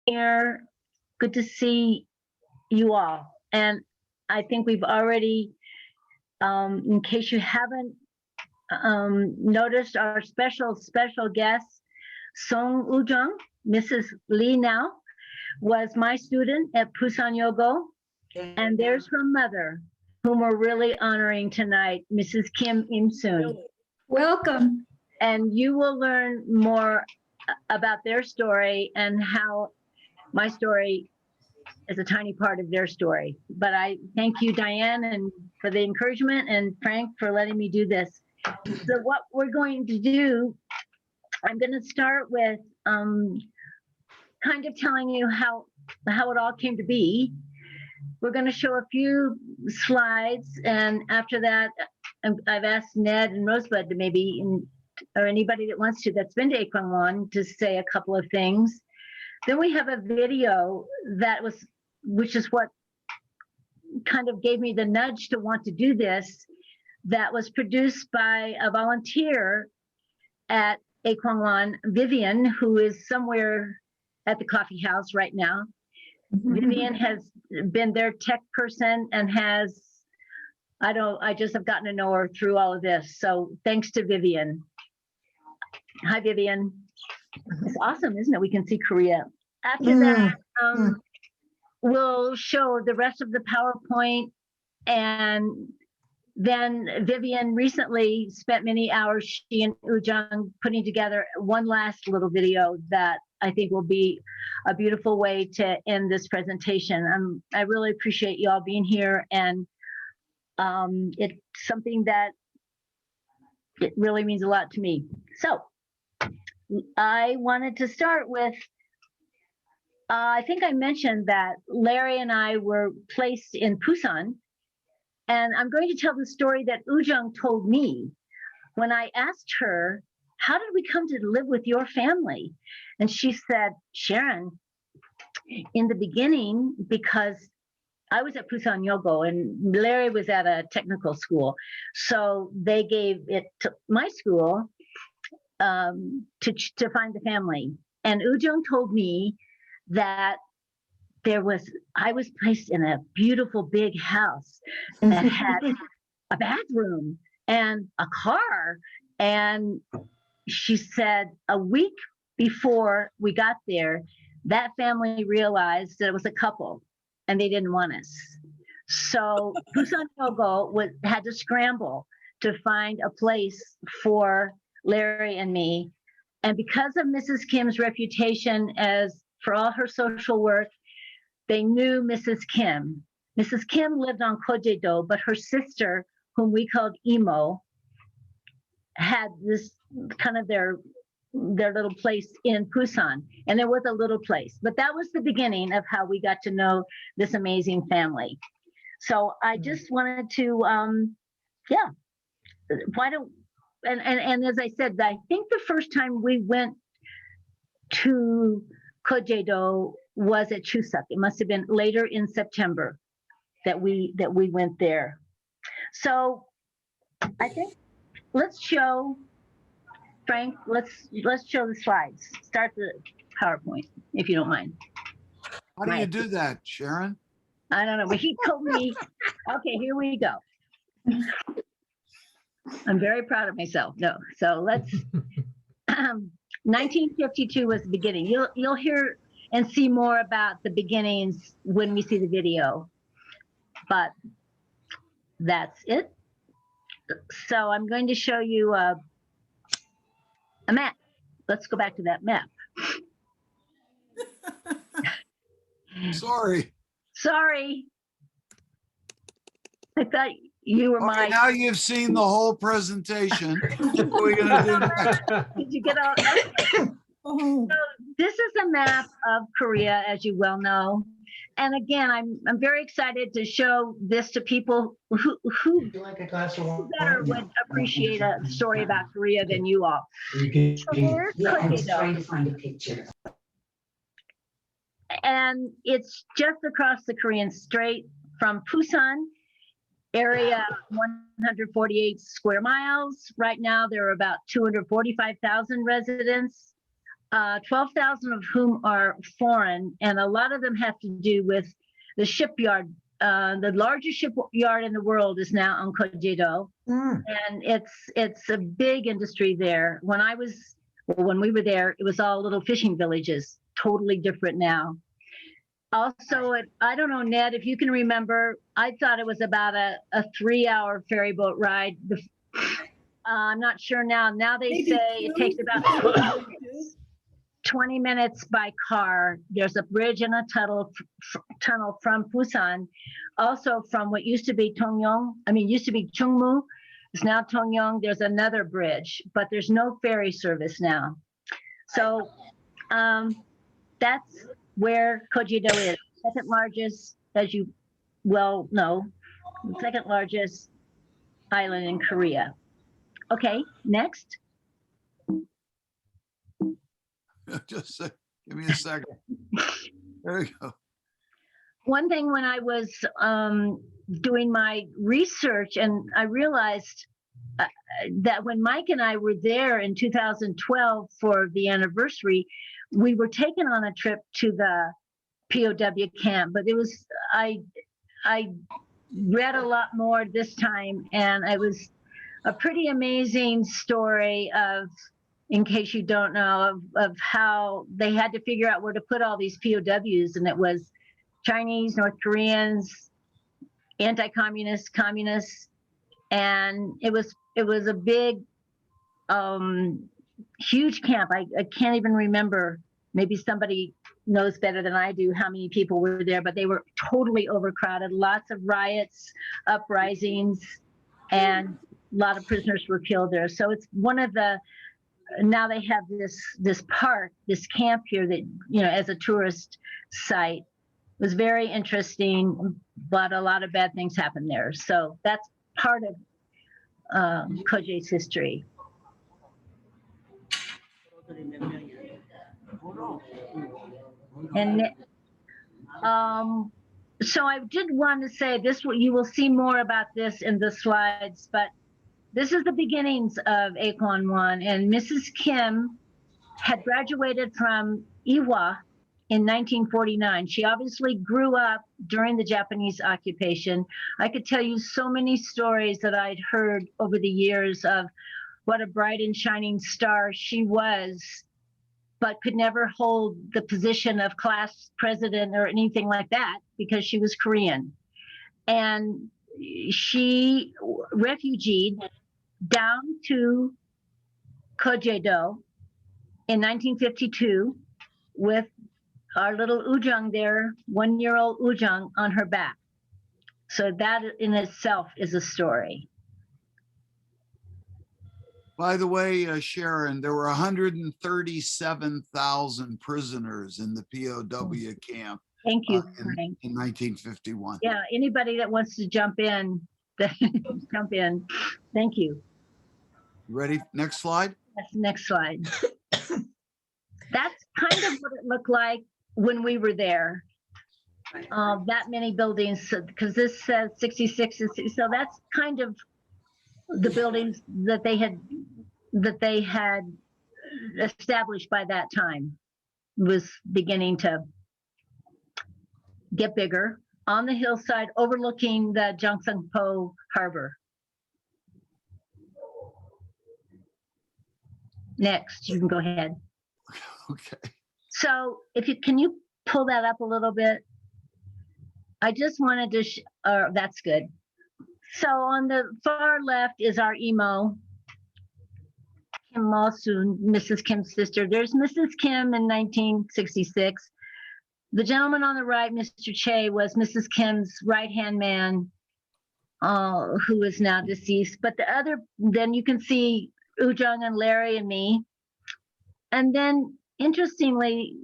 here. Good to see you all. And I think we've already, in case you haven't noticed, our special guest, Song Ujung, Mrs. Lee now, was my student at Busan Yogo. And there's her mother, whom we're really honoring tonight, Mrs. Kim Im-soon. Welcome. And you will learn more about their story and how my story is a tiny part of their story. But I thank you, Diane, and for the encouragement, and Frank for letting me do this. So what we're going to do, I'm going to start with kind of telling you how it all came to be. We're going to show a few slides, and after that, I've asked Ned and Rosebud to maybe, or anybody that wants to, that's been to Aikwangwon, to say a couple of things. Then we have a video which is what kind of gave me the nudge to want to do this, that was produced by a volunteer at Aikwangwon, Vivian, who is somewhere at the coffee house right now. Vivian has been their tech person and I just have gotten to know her through all of this. So thanks to Vivian. Hi, Vivian. It's awesome, isn't it? We can see Korea. After that, we'll show the rest of the PowerPoint, and then Vivian recently spent many hours, she and Ujung, putting together one last little video that I think will be a beautiful way to end this presentation. I really appreciate you all being here, and it's something that it really means a lot to me. So I wanted to start with, I think I mentioned that Larry and I were placed in Busan, and I'm going to tell the story that Ujung told me when I asked her, how did we come to live with your family? And she said, Sharron, in the beginning, because I was at Busan Yogo and Larry was at a technical school, so they gave it to my school to find the family. And Ujung told me that I was placed in a beautiful big house that had a bathroom and a car. And she said a week before we got there, that family realized that it was a couple and they didn't want us. So Busan Yogo had to scramble to find a place for Larry and me. And because of Mrs. Kim's reputation for all her social work, they knew Mrs. Kim. Mrs. Kim lived on Kojedo, but her sister, whom we called Emo, had this kind of their little place in Busan. And there was a little place, but that was the beginning of how we got to know this amazing family. So I just wanted to, and as I said, I think the first time we went to Kojedo was at Chuseok. It must have been later in September that we went there. So I think let's show, Frank, let's show the slides. Start the PowerPoint, if you don't mind. How do you do that, Sharron? I don't know, but he told me, okay, here we go. I'm very proud of myself. No, so let's, 1952 was the beginning. You'll hear and see more about the beginnings when we see the video, but that's it. So I'm going to show you a map. Let's go back to that map. Sorry. I thought you were Okay, now you've seen the whole presentation. What are we going to do next? Did you get all? Okay. So this is a map of Korea, as you well know. And again, I'm very excited to show this to people who better would appreciate a story about Korea than you all. So here's trying to find a picture. And it's just across the Korean Strait from Busan, area 148 square miles. Right now, there are about 245,000 residents. 12,000 of whom are foreign, and a lot of them have to do with the shipyard. The largest shipyard in the world is now on Kojedo, and it's a big industry there. When we were there, it was all little fishing villages, totally different now. Also, I don't know, Ned, if you can remember, I thought it was about a 3-hour ferry boat ride. I'm not sure now. Now they say it takes about 20 minutes by car. There's a bridge and a tunnel from Busan. Also from what used to be used to be Chungmu. It's now Tongyong. There's another bridge, but there's no ferry service now. So that's where Kojedo is. Second largest, as you well know, the second largest island in Korea. Okay, next. Just give me a second. There you go. One thing when I was doing my research, and I realized that when Mike and I were there in 2012 for the anniversary, we were taken on a trip to the POW camp, but I read a lot more this time, and it was a pretty amazing story of, in case you don't know, of how they had to figure out where to put all these POWs, and it was Chinese, North Koreans, anti-communists, communists, and it was a big, huge camp. I can't even remember. Maybe somebody knows better than I do how many people were there, but they were totally overcrowded. Lots of riots, uprisings, and a lot of prisoners were killed there. So it's one of the. Now they have this park, this camp here that, as a tourist site. It was very interesting, but a lot of bad things happened there. So that's part of Koje's history. And so I did want to say this, you will see more about this in the slides, but this is the beginnings of Aikwangwon, and Mrs. Kim had graduated from Ewha in 1949. She obviously grew up during the Japanese occupation. I could tell you so many stories that I'd heard over the years of what a bright and shining star she was, but could never hold the position of class president or anything like that because she was Korean. And she refugeed down to Kojedo in 1952 with our little Ujung there, 1-year-old Ujung on her back. So that in itself is a story. By the way, Sharron, there were 137,000 prisoners in the POW camp. Thank you, in 1951. Yeah, anybody that wants to jump in, jump in. Thank you. Ready? Next slide. Yes, next slide. That's kind of what it looked like when we were there. That many buildings, because this says 66, so that's kind of the buildings that they had established by that time. It was beginning to get bigger on the hillside overlooking the Gyeongsangpo Harbor. Next, you can go ahead. Okay. So can you pull that up a little bit? I just wanted to, that's good. So on the far left is our emo, Kim Mal-soon, Mrs. Kim's sister. There's Mrs. Kim in 1966. The gentleman on the right, Mr. Che, was Mrs. Kim's right-hand man, who is now deceased. But then you can see Ujung and Larry and me. And then, interestingly,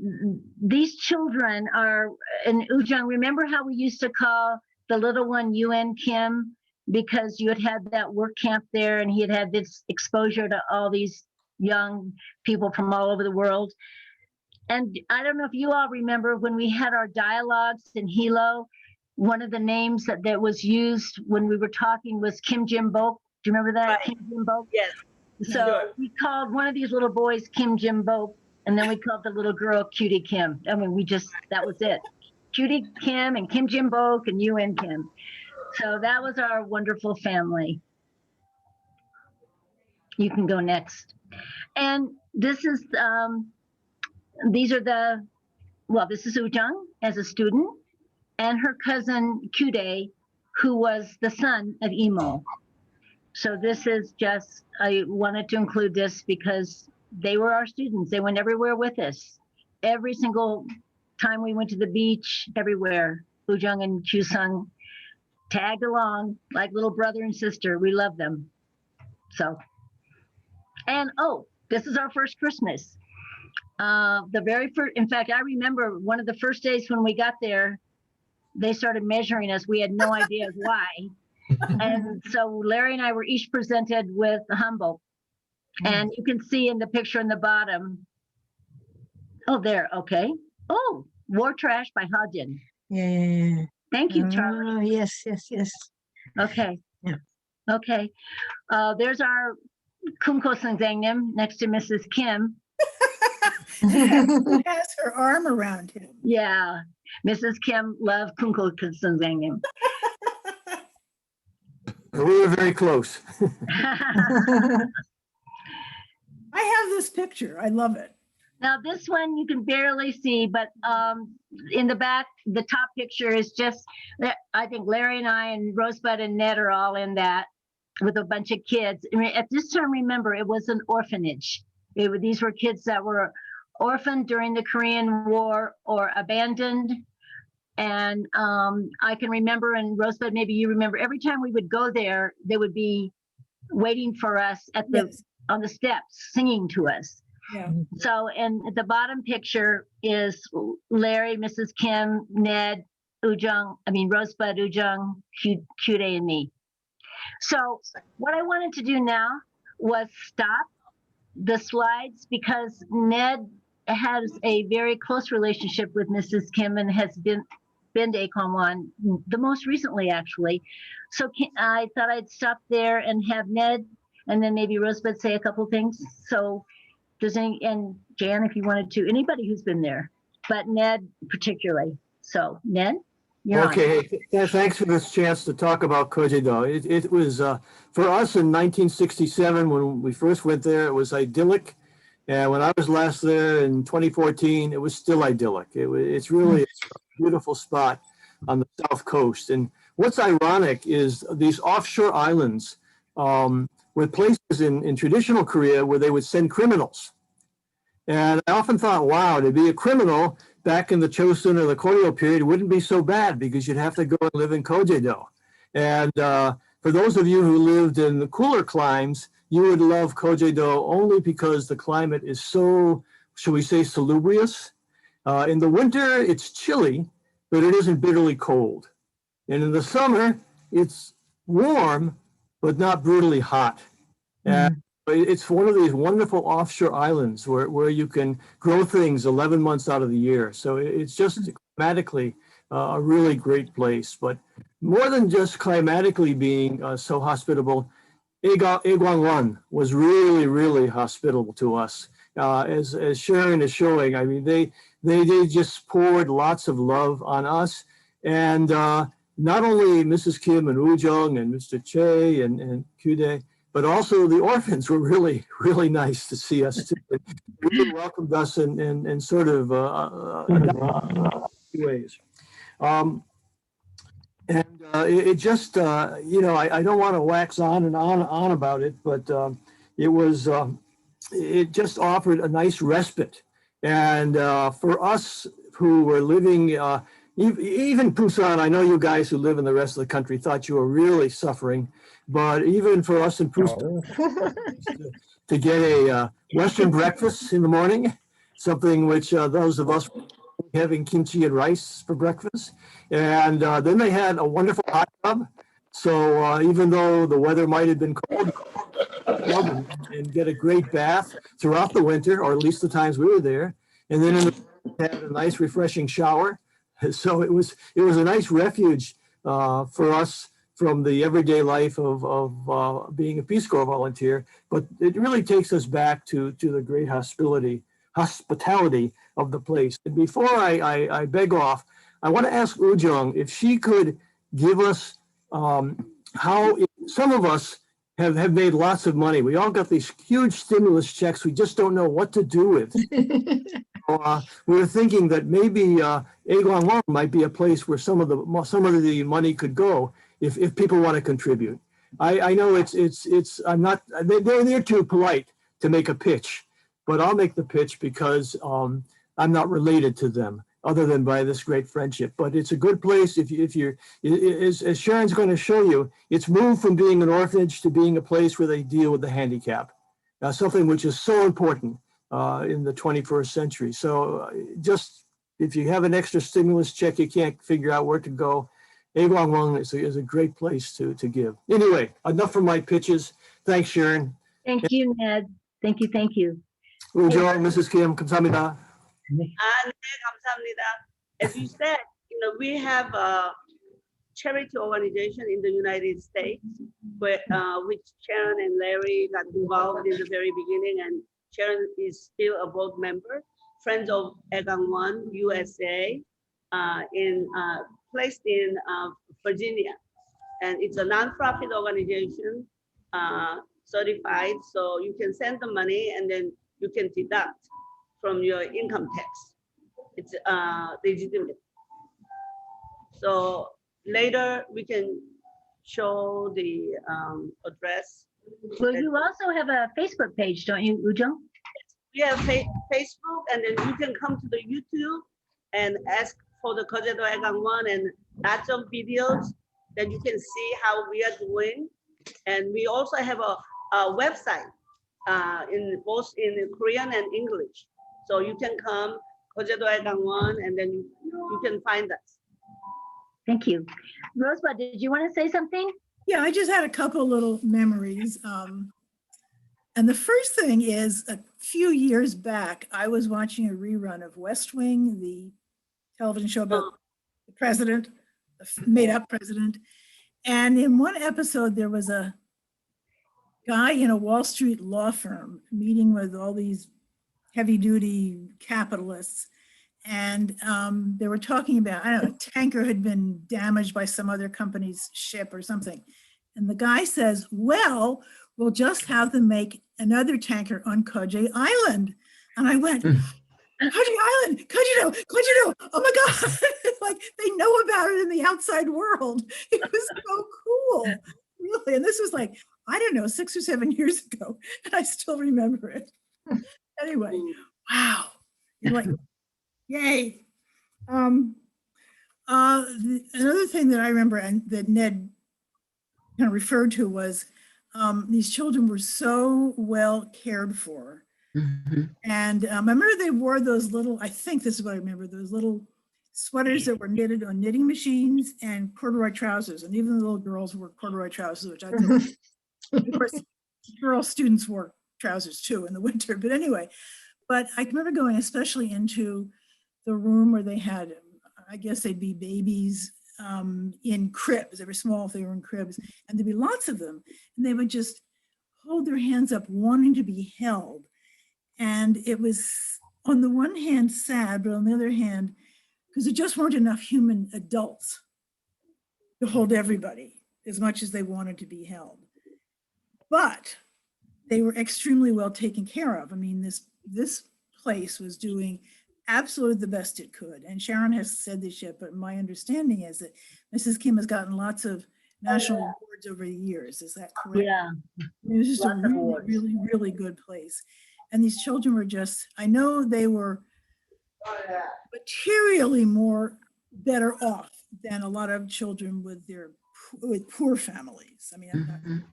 these children are, and Ujung, remember how we used to call the little one UN Kim? Because you had that work camp there and he had this exposure to all these young people from all over the world. And I don't know if you all remember when we had our dialogues in Hilo, one of the names that was used when we were talking was Kim Jim Bok. Do you remember that? Right. Kim Jim Bok? Yes. So we called one of these little boys Kim Jim Bok And then we called the little girl Cutie Kim. I mean, that was it. Cutie Kim and Kim Jim Bok and UN Kim. So that was our wonderful family. You can go next. And this is, this is Ujung as a student, and her cousin Kude, who was the son of Imo. So this is just, I wanted to include this because they were our students. They went everywhere with us. Every single time we went to the beach, everywhere, Ujung and Kyusung tagged along like little brother and sister. We love them. So, and this is our first Christmas. The very first, in fact, I remember one of the first days when we got there, they started measuring us. We had no idea why. And so Larry and I were each presented with a Humboldt. And you can see in the picture in the bottom. Oh, there. Okay. Oh, War Trash by Hajin. Yeah. Thank you, Charlie. Yes. Okay. Yeah. Okay. There's our Kumko Sangzangnim next to Mrs. Kim. Who has her arm around him? Yeah. Mrs. Kim loved Kumko Sangzangnim. We were very close. I have this picture. I love it. Now this one you can barely see, but in the back, the top picture is just, I think Larry and I and Rosebud and Ned are all in that with a bunch of kids. I mean, at this time, remember, it was an orphanage. These were kids that were orphaned during the Korean War or abandoned. And I can remember, and Rosebud, maybe you remember, every time we would go there, they would be waiting for us at on the steps, singing to us. Yeah. So, and the bottom picture is Larry, Mrs. Kim, Ned, Rosebud, Ujung, Kude, and me. So what I wanted to do now was stop the slides because Ned has a very close relationship with Mrs. Kim and has been to Aikwangwon the most recently, actually. So I thought I'd stop there and have Ned and then maybe Rosebud say a couple things. So and Jan, if you wanted to, anybody who's been there, but Ned particularly. So Ned, you're Okay, thanks for this chance to talk about Kojedo. It was, for us in 1967, when we first went there, it was idyllic. And when I was last there in 2014, it was still idyllic. It's really a beautiful spot on the South Coast. And what's ironic is these offshore islands were places in traditional Korea where they would send criminals. And I often thought, wow, to be a criminal back in the Chosun or the Koryo period wouldn't be so bad because you'd have to go and live in Kojedo. And for those of you who lived in the cooler climes, you would love Kojedo only because the climate is so, shall we say, salubrious. In the winter, it's chilly, but it isn't bitterly cold. And in the summer, it's warm, but not brutally hot. And it's one of these wonderful offshore islands where you can grow things 11 months out of the year. So it's just climatically a really great place. But more than just climatically being so hospitable, Aikwangwon was really, really hospitable to us. As Sharron is showing, I mean, they just poured lots of love on us. And not only Mrs. Kim and Ujung and Mr. Che and Kude, but also the orphans were really, really nice to see us too. They really welcomed us in sort of ways. It just, I don't want to wax on and on about it, but it just offered a nice respite. And for us who were living, even Busan, I know you guys who live in the rest of the country thought you were really suffering, but even for us in Busan, to get a Western breakfast in the morning, something which those of us having kimchi and rice for breakfast. And then they had a wonderful hot tub. So even though the weather might have been cold, and get a great bath throughout the winter, or at least the times we were there. And then had a nice refreshing shower. So it was a nice refuge for us from the everyday life of being a Peace Corps volunteer. But it really takes us back to the great hospitality hospitality of the place. And before I beg off, I want to ask Ujung if she could give us how some of us have made lots of money. We all got these huge stimulus checks. We just don't know what to do with. We were thinking that maybe Aikwangwon might be a place where some of the money could go if people want to contribute. I know I'm not, they're too polite to make a pitch, but I'll make the pitch because I'm not related to them other than by this great friendship. But it's a good place if you're, as Sharon's going to show you, it's moved from being an orphanage to being a place where they deal with the handicap, something which is so important in the 21st century. So just if you have an extra stimulus check, you can't figure out where to go, Aikwangwon is a great place to give. Anyway, enough from my pitches. Thanks, Sharon. Thank you, Ned. Thank you. Thank you. Ujung, Mrs. Kim, 감사합니다. 네, 감사합니다. As you said, we have a charity organization in the United States, where, which Sharon and Larry got involved in the very beginning, and Sharon is still a board member, Friends of Aikwangwon USA, placed in Virginia. And it's a nonprofit organization, certified, so you can send the money and then you can deduct from your income tax. It's legitimate. So later we can show the address. Well, you also have a Facebook page, don't you, Ujung? We have Facebook, and then you can come to the YouTube and ask for the Kojedo Aikwangwon and lots of videos that you can see how we are doing. And we also have a website in both in Korean and English. So you can come, Kojedo Aikwangwon, and then you can find us. Thank you. Rosebud, did you want to say something? Yeah, I just had a couple little memories. And the first thing is a few years back, I was watching a rerun of West Wing, the television show about the president, the made-up president. And in one episode, there was a guy in a Wall Street law firm meeting with all these heavy-duty capitalists. And they were talking about, I don't know, a tanker had been damaged by some other company's ship or something. And the guy says, well, we'll just have them make another tanker on Koje Island. And I went, Koje Island, Kojedo, oh my God. Like they know about it in the outside world. It was so cool, really. And this was like, I don't know, 6 or 7 years ago. And I still remember it. Anyway, wow. You're like, yay. Another thing that I remember and that Ned kind of referred to was these children were so well cared for. And I remember they wore those little, I think this is what I remember, those little sweaters that were knitted on knitting machines and corduroy trousers. And even the little girls wore corduroy trousers, which I think, of course, girl students wore trousers too in the winter. But anyway, but I remember going especially into the room where they had, I guess they'd be babies in cribs. They were small if they were in cribs, and there'd be lots of them. And they would just hold their hands up wanting to be held. And it was on the one hand sad, but on the other hand, because there just weren't enough human adults to hold everybody as much as they wanted to be held. But they were extremely well taken care of. I mean, this place was doing absolutely the best it could. And Sharon has said this yet, but my understanding is that Mrs. Kim has gotten lots of national awards over the years. Is that correct? Yeah. It was just a really, really, really good place. And these children were just, I know they were materially better off than a lot of children with poor families. I mean,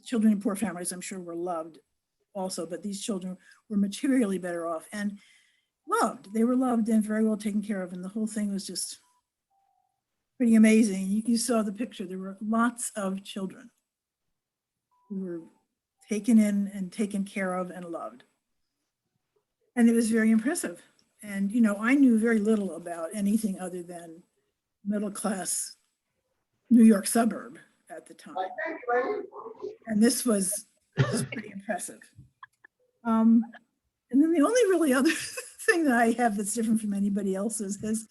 children in poor families, I'm sure, were loved also, but these children were materially better off and loved. They were loved and very well taken care of. And the whole thing was just pretty amazing. You saw the picture. There were lots of children who were taken in and taken care of and loved. And it was very impressive. And, I knew very little about anything other than middle-class New York suburb at the time. And this was pretty impressive. And then the only really other thing that I have that's different from anybody else's is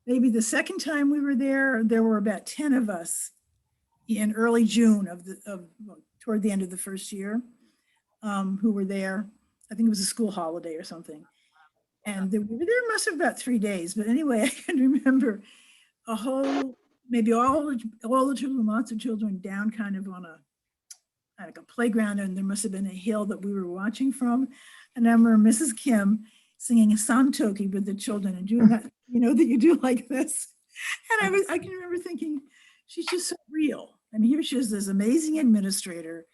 maybe the second time we were there were about 10 of us in early June toward the end of the first year who were there. I think it was a school holiday or something. And we were there must have about 3 days. But anyway, I can remember maybe all the children, lots of children down kind of on like a playground, and there must have been a hill that we were watching from. And I remember Mrs. Kim singing a santoki with the children and doing that, that you do like this. And I can remember thinking, she's just so real. I mean, here she is, this amazing administrator.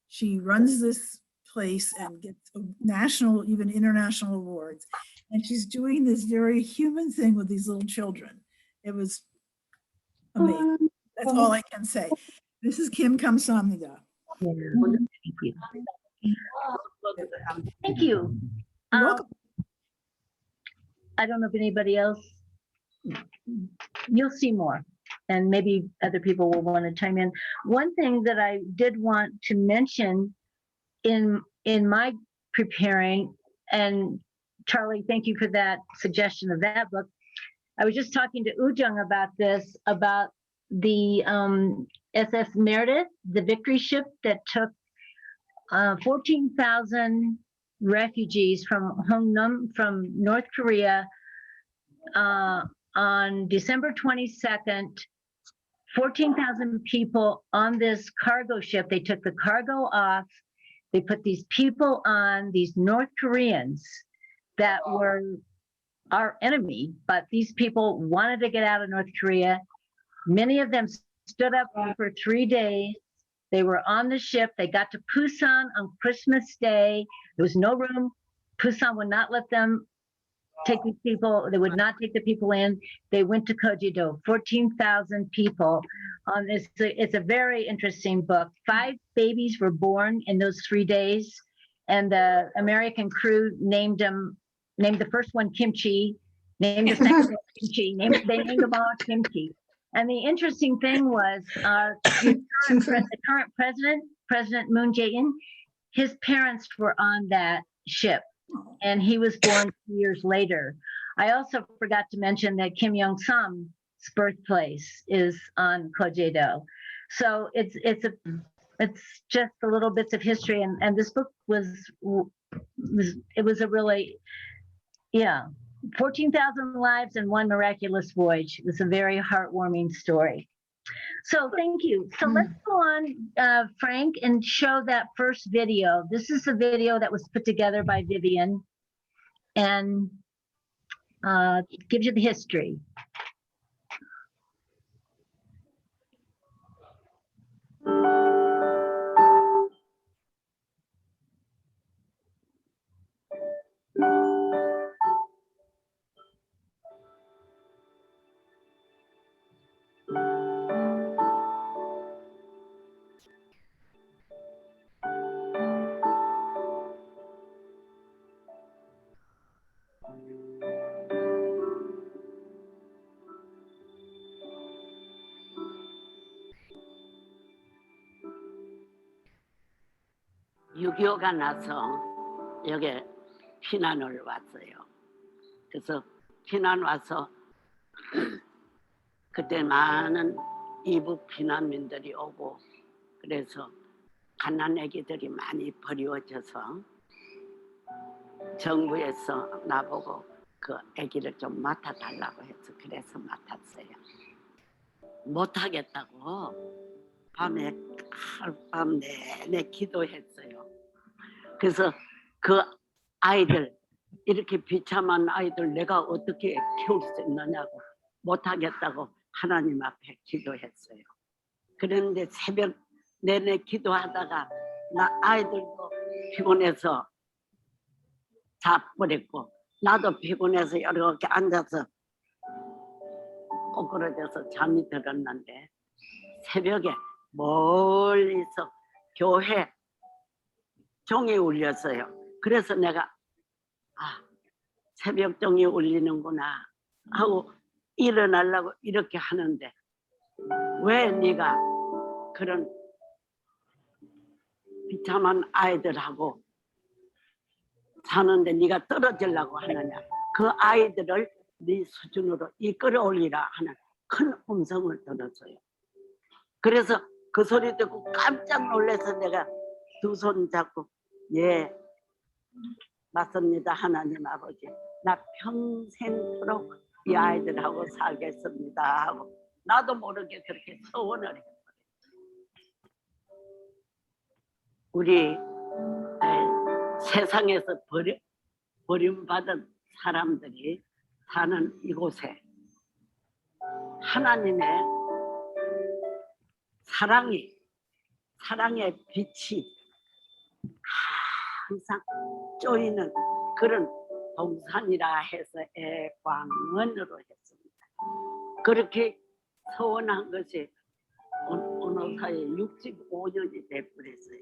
She runs this place and gets national, even international awards. And she's doing this very human thing with these little children. It was amazing. That's all I can say. Mrs. Kim Kamsamnida. Yeah. Thank you. Thank you. You're welcome. I don't know if anybody else, you'll see more, and maybe other people will want to chime in. One thing that I did want to mention in my preparing, and Charlie, thank you for that suggestion of that book. I was just talking to Ujung about this, about the SS Meredith, the victory ship that took 14,000 refugees from Hongnam, from North Korea, on December 22nd, 14,000 people on this cargo ship. They took the cargo off. They put these people on, these North Koreans that were our enemy, but these people wanted to get out of North Korea. Many of them stood up for 3 days. They were on the ship. They got to Busan on Christmas Day. There was no room. Busan would not let them take these people. They would not take the people in. They went to Kojido, 14,000 people on this. It's a very interesting book. 5 babies were born in those 3 days. And the American crew named the first one Kimchi, named the second one Kimchi, they named them all Kimchi. And the interesting thing was the current president, President Moon Jae-in, his parents were on that ship, and he was born 2 years later. I also forgot to mention that Kim Young-sam's birthplace is on Kojedo. So it's just the little bits of history, and this book was a really, 14,000 lives and one miraculous voyage. It was a very heartwarming story. So thank you. So let's go on, Frank, and show that first video. This is a video that was put together by Vivian, and gives you the history. (6.25가) 나서 여기 피난을 왔어요. 그래서 피난 와서 그때 많은 이북 피난민들이 오고, 그래서 갓난 아기들이 많이 버리워져서 정부에서 나보고 그 아기를 좀 맡아달라고 해서 그래서 맡았어요. 못하겠다고 하룻밤 내내 기도했어요. 그래서 그 아이들, 이렇게 비참한 아이들 내가 어떻게 키울 수 있느냐고, 못하겠다고 하나님 앞에 기도했어요. 그런데 새벽 내내 기도하다가 아이들도 피곤해서 자버렸고, 나도 피곤해서 이렇게 앉아서 꼬꾸라져서 잠이 들었는데, 새벽에 멀리서 교회 종이 울렸어요. 그래서 내가 새벽 종이 울리는구나 하고 일어나려고 이렇게 하는데, 왜 네가 그런 비참한 아이들하고 사는데 네가 떨어지려고 하느냐. 그 아이들을 네 수준으로 이끌어 올리라 하는 큰 음성을 들었어요. 그래서 그 소리 듣고 깜짝 놀라서 내가 두 손 잡고 예 맞습니다 하나님 아버지, 나 평생토록 이 아이들하고 살겠습니다 하고 나도 모르게 그렇게 소원을 했어요. 우리 세상에서 버림받은 사람들이 사는 이곳에 하나님의 사랑의 빛이 항상 쪼이는 그런 동산이라 해서 애광원으로 했습니다. 그렇게 서원한 것이 어느 사이에 65년이 돼버렸어요.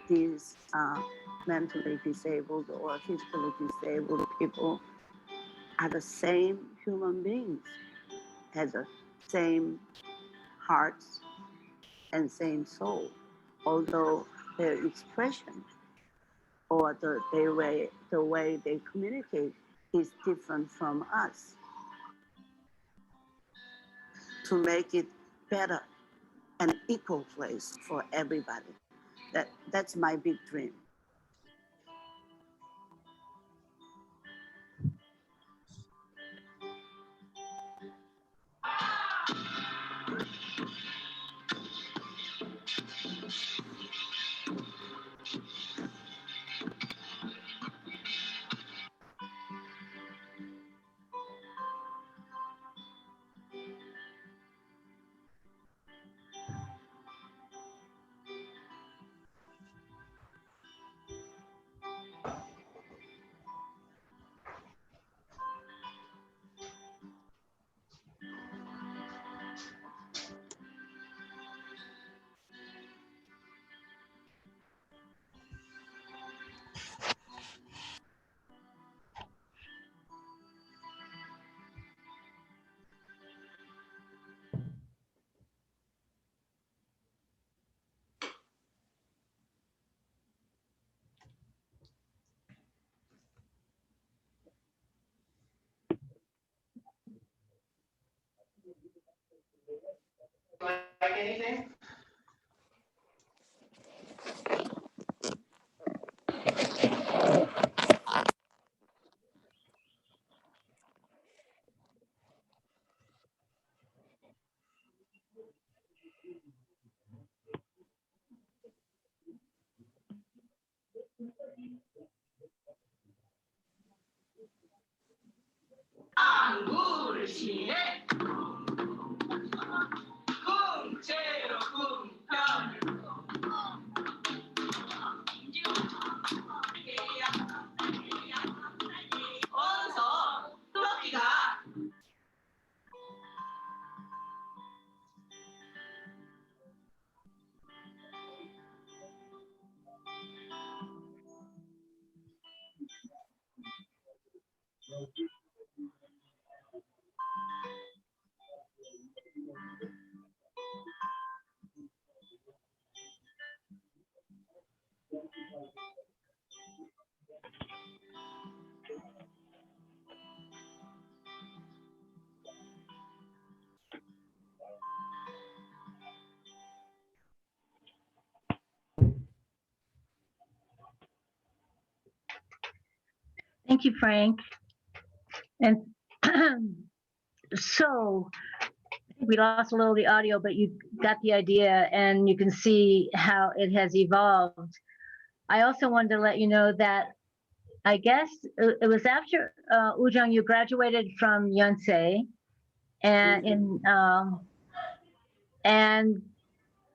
these mentally disabled or physically disabled people are the same human beings, has the same hearts and same soul, although their expression or the way they communicate is different from us. To make it better, an equal place for everybody. That's my big dream. Thank you, Frank. And so we lost a little of the audio, but you got the idea and you can see how it has evolved. I also wanted to let you know that I guess it was after Ujung, you graduated from Yonsei and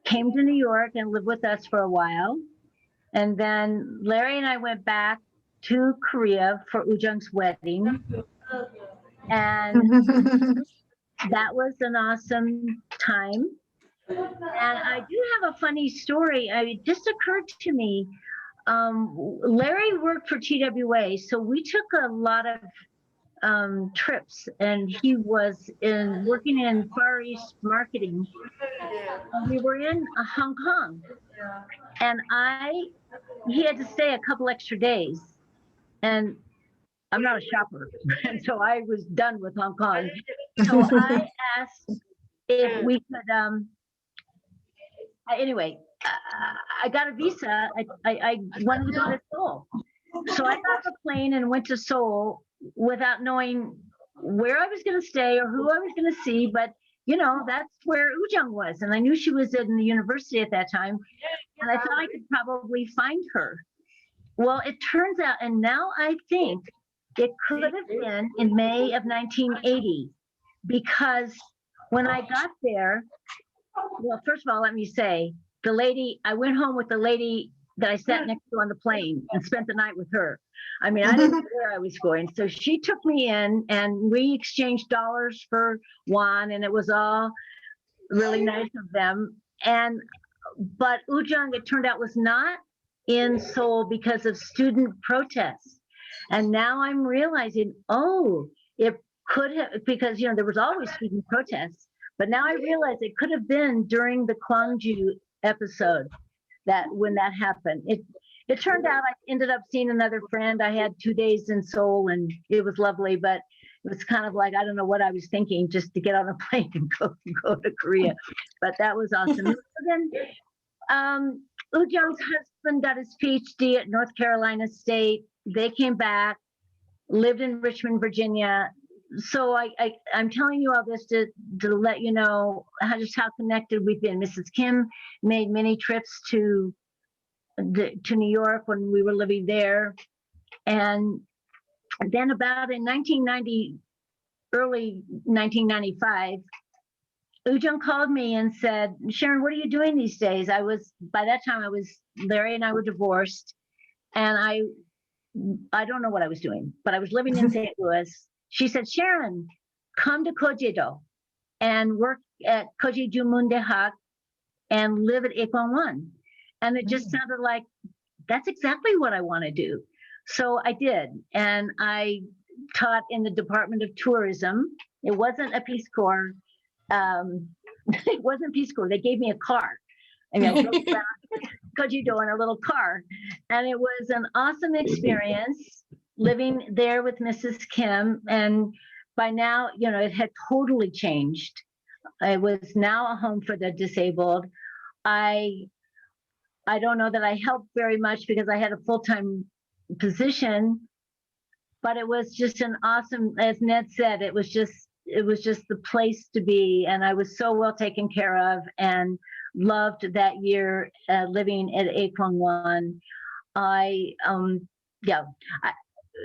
came to New York and lived with us for a while. And then Larry and I went back to Korea for Ujung's wedding. And that was an awesome time. And I do have a funny story. It just occurred to me. Larry worked for TWA, so we took a lot of trips, and he was working in Far East marketing. We were in Hong Kong, and he had to stay a couple extra days, and I'm not a shopper, and so I was done with Hong Kong. So I asked if we could. Anyway, I got a visa. I wanted to go to Seoul, so I got on the plane and went to Seoul without knowing where I was going to stay or who I was going to see. But you know, that's where Ujung was, and I knew she was in the university at that time, and I thought I could probably find her. Well, it turns out, and now I think it could have been in May of 1980, because when I got there, well, first of all, let me say, I went home with the lady that I sat next to on the plane and spent the night with her. I mean, I didn't know where I was going. So she took me in and we exchanged dollars for won, and it was all really nice of them. But Ujung, it turned out, was not in Seoul because of student protests. And now I'm realizing, oh, it could have, because, you know, there was always student protests, but now I realize it could have been during the Gwangju episode that when that happened. It turned out I ended up seeing another friend. I had 2 days in Seoul and it was lovely, but it was kind of like, I don't know what I was thinking, just to get on a plane and go to Korea. But that was awesome. So then Woo Jung's husband got his PhD at North Carolina State. They came back, lived in Richmond, Virginia. So I'm telling you all this to let you know just how connected we've been. Mrs. Kim made many trips to New York when we were living there. And then about in 1990, early 1995, Woo Jung called me and said, Sharron, what are you doing these days? By that time, Larry and I were divorced, and I don't know what I was doing, but I was living in St. Louis. She said, Sharron, come to Kojedo and work at Kojeju Mundehak and live at Aikwangwon. And it just sounded like, that's exactly what I want to do. So I did. And I taught in the Department of Tourism. It wasn't a Peace Corps. It wasn't Peace Corps. They gave me a car. I mean, I drove around Kojedo in a little car. And it was an awesome experience living there with Mrs. Kim. And by now, you know, it had totally changed. It was now a home for the disabled. I don't know that I helped very much because I had a full-time position, but it was just an awesome, as Ned said, it was just the place to be. And I was so well taken care of and loved that year living at Aikwangwon.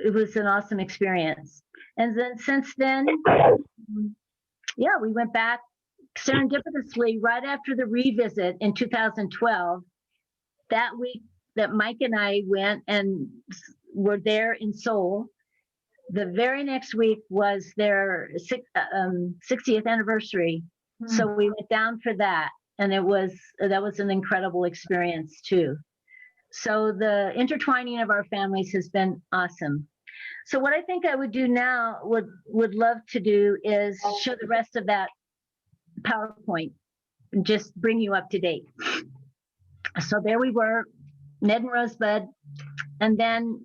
It was an awesome experience. And then since then, we went back serendipitously right after the revisit in 2012. That week that Mike and I went and were there in Seoul, the very next week was their 60th anniversary. So we went down for that, and that was an incredible experience too. So the intertwining of our families has been awesome. So what I think I would do now, would love to do, is show the rest of that PowerPoint and just bring you up to date. So there we were, Ned and Rosebud, and then,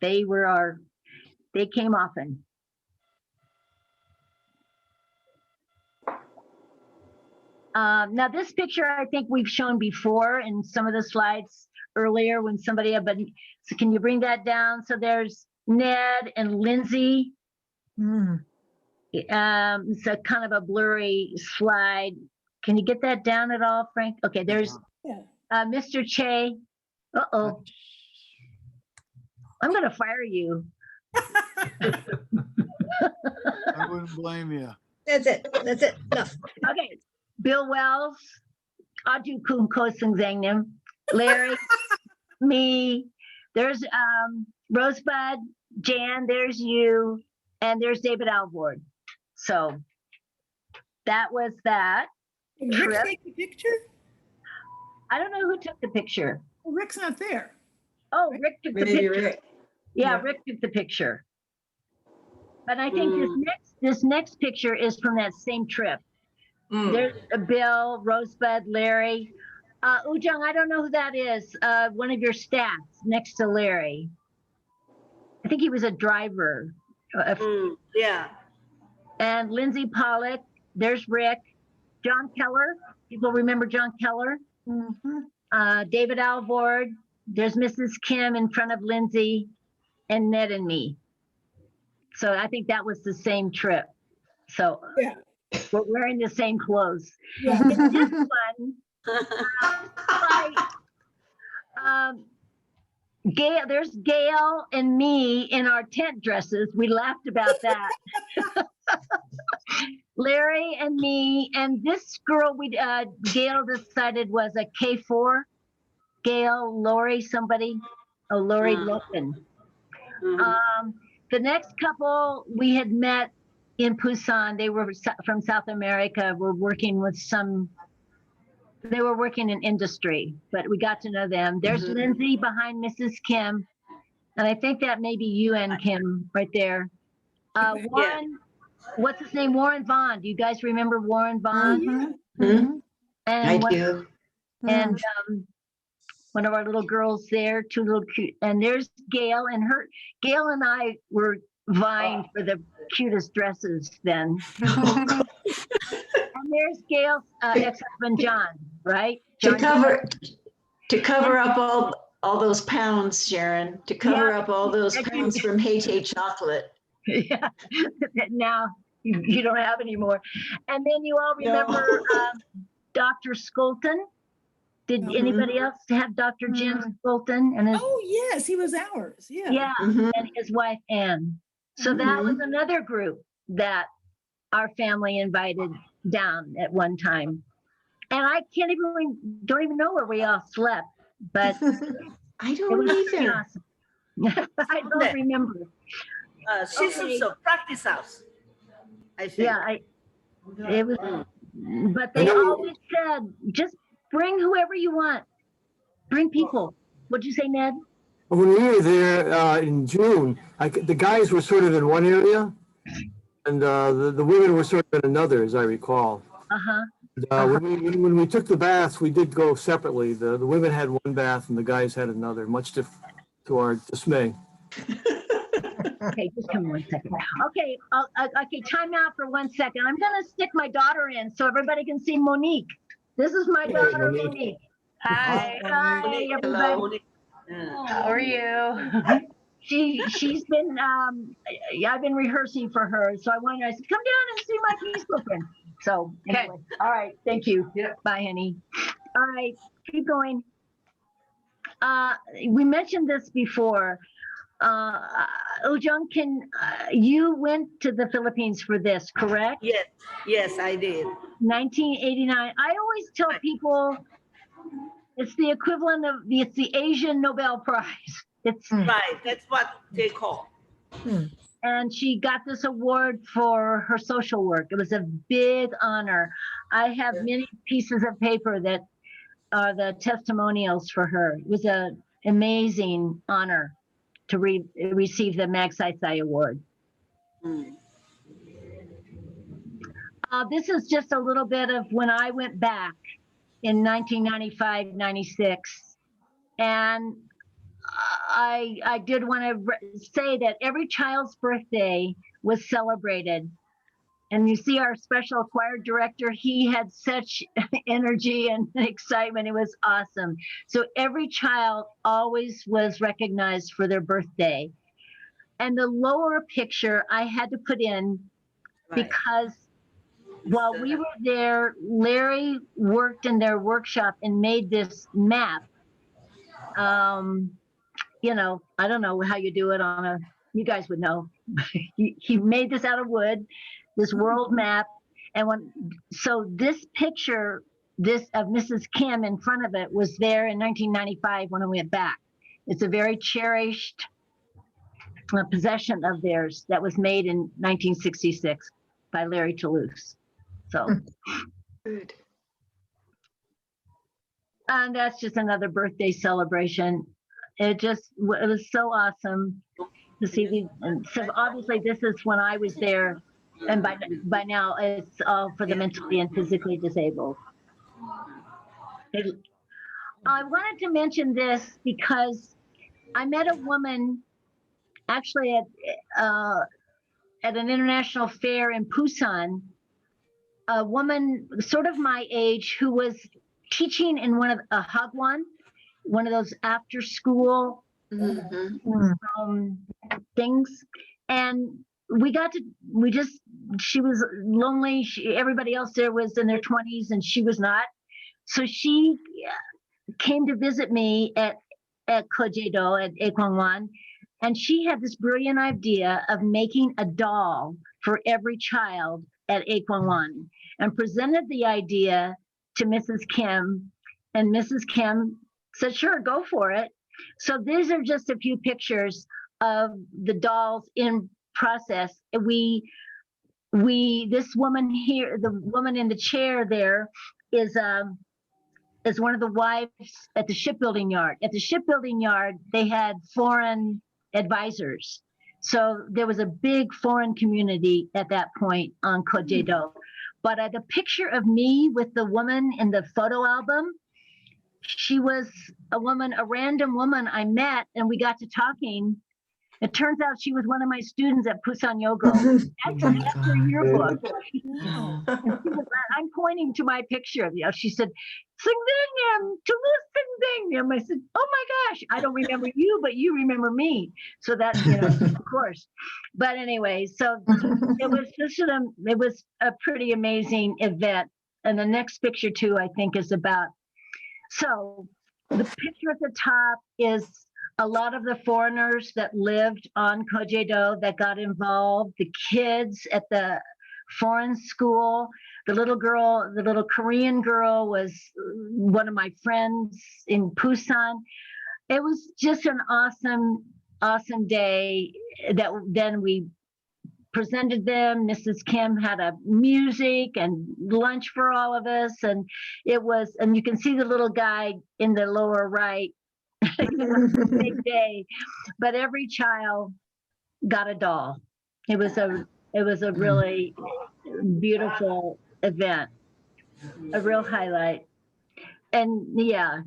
they came often. Now this picture, I think we've shown before in some of the slides earlier when somebody, so can you bring that down? So there's Ned and Lindsay. It's a kind of a blurry slide. Can you get that down at all, Frank? Okay, there's Mr. Che. Uh-oh. I'm going to fire you. I wouldn't blame you. That's it. Enough. Okay, Bill Wells, Aju Kun Kosung Zangnim, Larry, me, there's Rosebud, Jan, there's you, and there's David Alvord. So that was that. Did Rick take the picture? I don't know who took the picture. Well, Rick's not there. Oh, Rick took the Maybe picture. Rick. Yeah, Rick took the picture. But I think this next picture is from that same trip. There's Bill, Rosebud, Larry. Woo Jung, I don't know who that is. One of your staff next to Larry. I think he was a driver. Yeah. And Lindsay Pollock. There's Rick. John Keller. People remember John Keller. David Alvord. There's Mrs. Kim in front of Lindsay, and Ned and me. So I think that was the same trip. So we're wearing the same clothes. In this one, Gail, there's Gail and me in our tent dresses. We laughed about that. Larry and me, and this girl Gail decided was a K4. Gail, Lori, somebody. Oh, Lori Lopin. The next couple we had met in Busan. They were from South America. Were working with some they were working in industry, but we got to know them. There's Lindsay behind Mrs. Kim. And I think that may be you and Kim right there. Warren, what's his name? Warren Vaughn. Do you guys remember Warren Vaughn? Mhm. I And do. and one of our little girls there, two little cute, and there's Gail Gail and I were vying for the cutest dresses then. And there's Gail's ex-husband John, right? To John cover up all those pounds, Sharon, to cover Yeah. up all those pounds from Hey Hey Chocolate. Yeah, that now you don't have anymore. And then you all remember Dr. Skolton? Did anybody else have Dr. Jim Skolton and his Oh, yes, he was ours. Yeah. yeah, Mhm. and his wife Ann. So that was another group that our family invited down at one time. And I don't even know where we all slept, but I it don't was pretty either. awesome. I don't remember. Shisu's practice house. I think. Yeah, it was, but I they know- always said, just bring whoever you want. Bring people. What'd you say, Ned? When we were there in June, the guys were sort of in one area, and the women were sort of in another, as I recall. Uh-huh. When we took the baths, we did go separately. The women had one bath and the guys had another, much to our dismay. Okay, just come 1 second. Okay, okay, time out for 1 second. I'm gonna stick my daughter in so everybody can see Monique. This is my daughter, Monique. Monique. Hi. Hi, everybody. How are you? She's been I've been rehearsing for her, so I said, come down and see my piece looking. So anyway, all right, thank you. Bye, honey. All right, keep going. We mentioned this before. Ojung, you went to the Philippines for this, correct? Yes, I did. 1989. I always tell people it's the equivalent of it's the Asian Nobel Prize. It's Right, that's what they call. and she got this award for her social work. It was a big honor. I have many pieces of paper that are the testimonials for her. It was an amazing honor to receive the Magsaysay Award. This is just a little bit of when I went back in 1995, 96. And I did want to say that every child's birthday was celebrated. And you see our special choir director, he had such energy and excitement. It was awesome. So every child always was recognized for their birthday. And the lower picture I had to put in because while we were there, Larry worked in their workshop and made this map. You know, I don't know how you do it you guys would know. He made this out of wood, this world map. And so this picture, of Mrs. Kim in front of it was there in 1995 when I went back. It's a very cherished possession of theirs that was made in 1966 by Larry Toulouse. So, Good. and that's just another birthday celebration. It was so awesome to see these. And so obviously this is when I was there, and by now it's all for the mentally and physically disabled. I wanted to mention this because I met a woman actually at an international fair in Busan, a woman sort of my age who was teaching in one of Hagwon, one of those after school things. And she was lonely. Everybody else there was in their 20s and she was not. So she came to visit me at Kojedo at Aikwangwon. And she had this brilliant idea of making a doll for every child at Aikwangwon and presented the idea to Mrs. Kim. And Mrs. Kim said, sure, go for it. So these are just a few pictures of the dolls in process. This woman here, the woman in the chair there is is one of the wives at the shipbuilding yard. At the shipbuilding yard, they had foreign advisors. So there was a big foreign community at that point on Kojedo. But the picture of me with the woman in the photo album, she was a random woman I met, and we got to talking. It turns out she was one of my students at Busan Yogo. That's her yearbook. I'm pointing to my picture. She said, "Singdingyam, Toulouse Singdingyam." I said, "Oh my gosh, I don't remember you, but you remember me." So that, of course. But anyway, so it was a pretty amazing event. And the next picture too, I think, is about. So the picture at the top is a lot of the foreigners that lived on Kojedo that got involved, the kids at the foreign school. The little Korean girl was one of my friends in Busan. It was just an awesome day that then we presented them. Mrs. Kim had a music and lunch for all of us. And and you can see the little guy in the lower right. Big day, but every child got a doll. It was a really beautiful event, a real highlight. And yeah,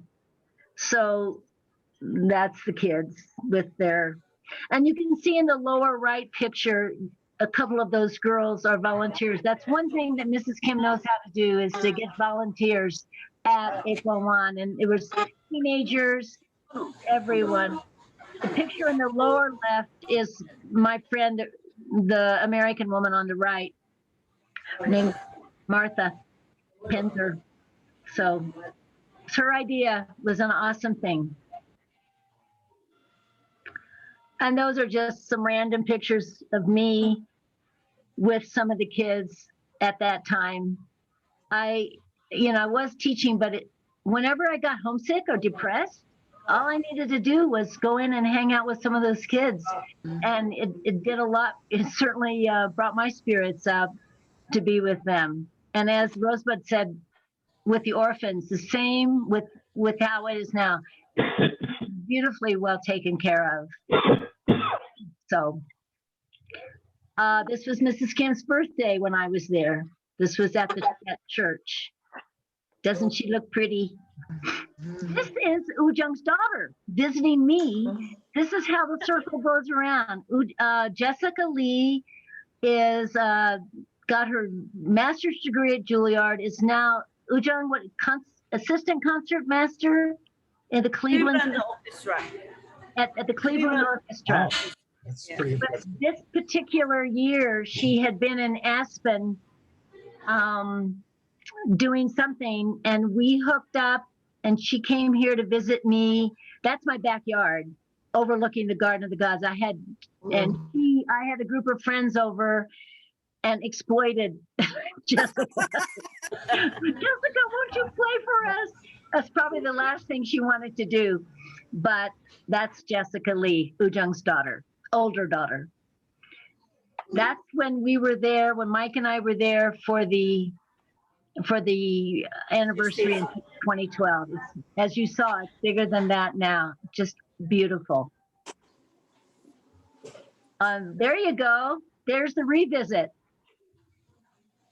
so that's the kids with and you can see in the lower right picture, a couple of those girls are volunteers. That's one thing that Mrs. Kim knows how to do, is to get volunteers at Aikwangwon. And it was teenagers, everyone. The picture in the lower left is my friend, the American woman on the right. Her name is Martha Penzer. So her idea was an awesome thing. And those are just some random pictures of me with some of the kids at that time. I was teaching, but whenever I got homesick or depressed, all I needed to do was go in and hang out with some of those kids. And it did a lot. It certainly brought my spirits up to be with them. And as Rosebud said, with the orphans, the same with how it is now. Beautifully well taken care of. So this was Mrs. Kim's birthday when I was there. This was at church. Doesn't she look pretty? This is Ujung's daughter visiting me. This is how the circle goes around. Jessica Lee is got her master's degree at Juilliard, is now Ujung, assistant concert master in the Cleveland Orchestra. At the Cleveland Orchestra. But this particular year, she had been in Aspen doing something, and we hooked up, and she came here to visit me. That's my backyard, overlooking the Garden of the Gods. I had a group of friends over and exploited Jessica. Jessica, won't you play for us? That's probably the last thing she wanted to do. But that's Jessica Lee, Ujung's daughter, older daughter. That's when we were there, when Mike and I were there for the anniversary in 2012. As you saw, it's bigger than that now. Just beautiful. There you go. There's the revisit.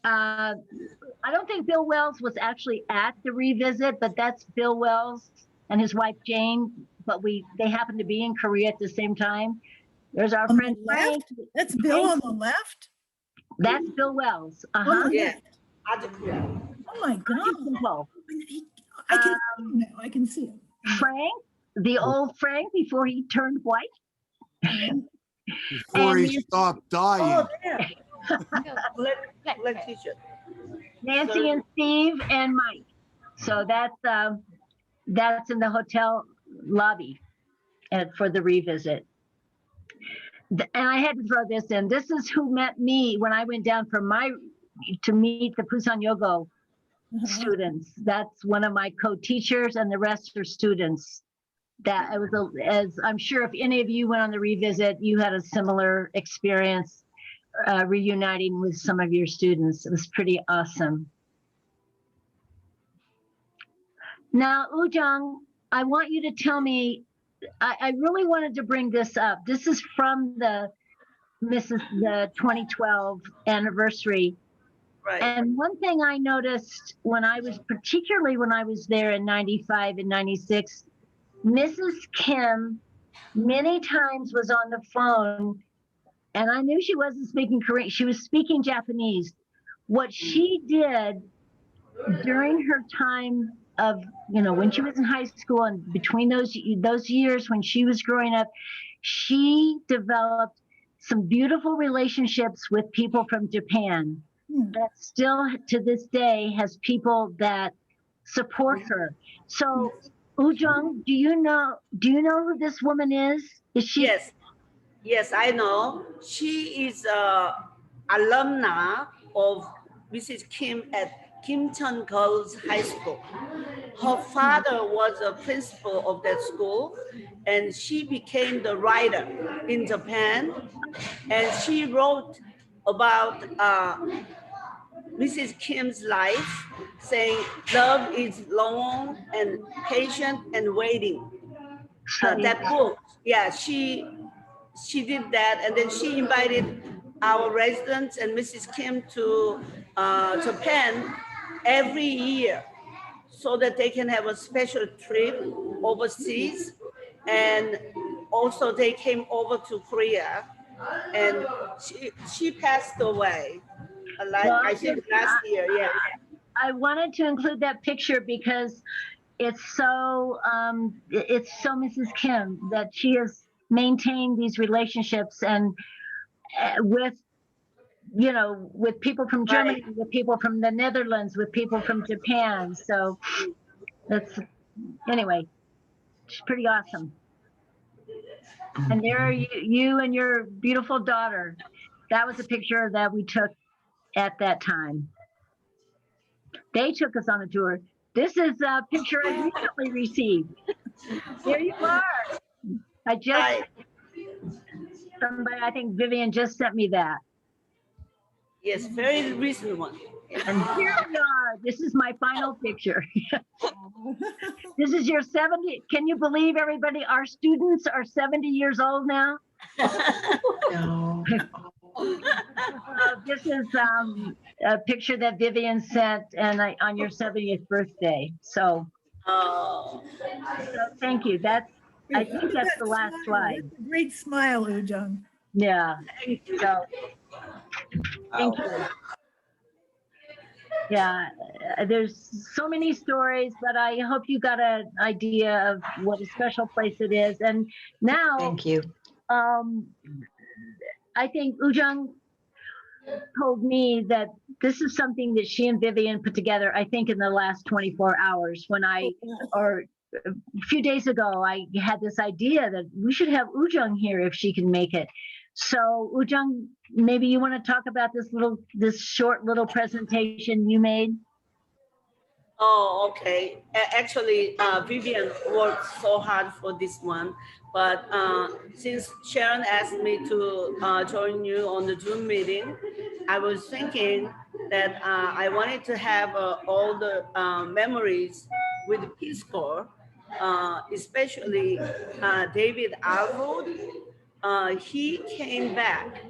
I don't think Bill Wells was actually at the revisit, but that's Bill Wells and his wife Jane. But they happened to be in Korea at the same time. There's our On friend the left? Frank. That's Bill on the left? That's Bill Wells. Yeah. Oh my God. Simple. I can see him now. I can see him. Frank, the old Frank before he turned white. Before he stopped dying. Yeah. Black t-shirt. Nancy and Steve and Mike. So that's in the hotel lobby for the revisit. And I had to throw this in. This is who met me when I went down to meet the Busan Yogo students. That's one of my co-teachers, and the rest are students. That it was as I'm sure if any of you went on the revisit, you had a similar experience reuniting with some of your students. It was pretty awesome. Now, Ujung, I want you to tell me, I really wanted to bring this up. This is from the 2012 anniversary. Right. And one thing I noticed particularly when I was there in 95 and 96, Mrs. Kim many times was on the phone, and I knew she wasn't speaking Korean. She was speaking Japanese. What she did during her time of, when she was in high school and between those years when she was growing up, she developed some beautiful relationships with people from Japan that still to this day has people that support her. So Ujung, do you know who this woman is? Is she? Yes, I know. She is a alumna of Mrs. Kim at Kim Chun Girls High School. Her father was a principal of that school, and she became the writer in Japan. And she wrote about Mrs. Kim's life, saying love is long and patient and waiting. That book, yeah, she did that, and then she invited our residents and Mrs. Kim to Japan every year so that they can have a special trip overseas. And also they came over to Korea, and she passed away, I think last year, yeah. I wanted to include that picture because it's so Mrs. Kim that she has maintained these relationships and with people from Germany, with people from the Netherlands, with people from Japan. So anyway, it's pretty awesome. And there are you and your beautiful daughter. That was a picture that we took at that time. They took us on a tour. This is a picture I recently received. There you are. Somebody, I think Vivian just sent me that. Yes, very recent one. And here we are. This is my final picture. This is your 70. Can you believe, everybody? Our students are 70 years old now. No. This is a picture that Vivian sent, and on your 70th birthday. So thank you. I think that's the last slide. That's a great smile, Ujung. Yeah. So, thank you. Yeah, there's so many stories, but I hope you got an idea of what a special place it is. And now, Thank you. I think Ujung told me that this is something that she and Vivian put together, I think in the last 24 hours or a few days ago, I had this idea that we should have Ujung here if she can make it. So Ujung, maybe you want to talk about this short little presentation you made? Oh, okay. Actually, Vivian worked so hard for this one, but since Sharon asked me to join you on the Zoom meeting, I was thinking that I wanted to have all the memories with Peace Corps, especially David Arvold. He came back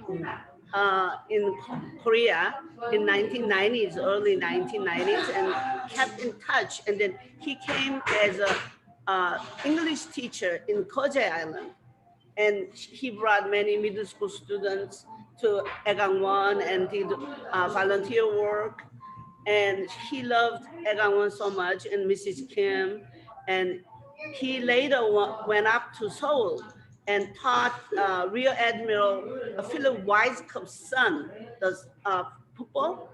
in Korea in 1990s, early 1990s, and kept in touch. And then he came as a English teacher in Koje Island. And he brought many middle school students to Aikwangwon and did volunteer work. And he loved Aikwangwon so much, and Mrs. Kim. And he later went up to Seoul and taught Rear Admiral Philip Weizkopp's son, the football,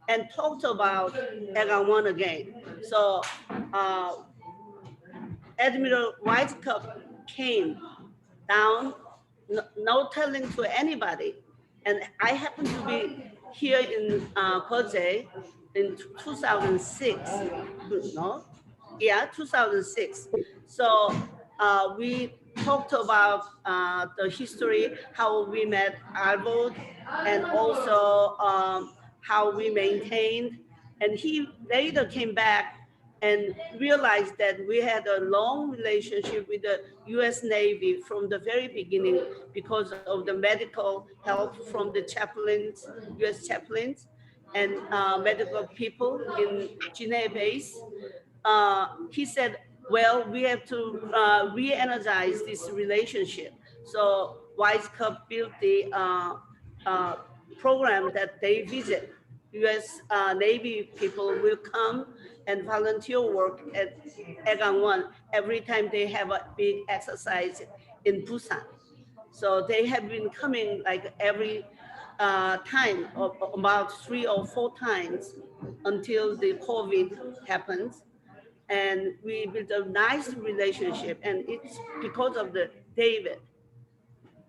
and talked about Aikwangwon again. So Admiral Weizkopp came down, no telling to anybody. And I happened to be here in Koje in 2006, no? Yeah, 2006. So we talked about the history, how we met Arvold, and also how we maintained. And he later came back and realized that we had a long relationship with the US Navy from the very beginning because of the medical help from the chaplains, US chaplains, and medical people in Geneva base. He said, well, we have to re-energize this relationship. So Wise Cup built the program that they visit. US Navy people will come and volunteer work at Aikwangwon every time they have a big exercise in Busan. So they have been coming like every time, about 3 or 4 times until the COVID happens. And we built a nice relationship, and it's because of the David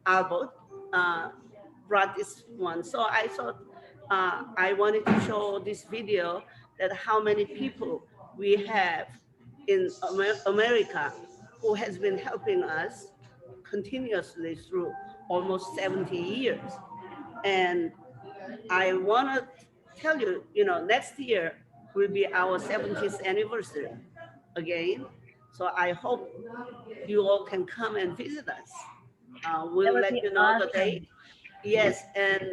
Albert brought this one. So I thought I wanted to show this video that how many people we have in America who has been helping us continuously through almost 70 years. And I want to tell you, next year will be our 70th anniversary again. So I hope you all can come and visit us. That We'll would let be you know the awesome. date. Yes, and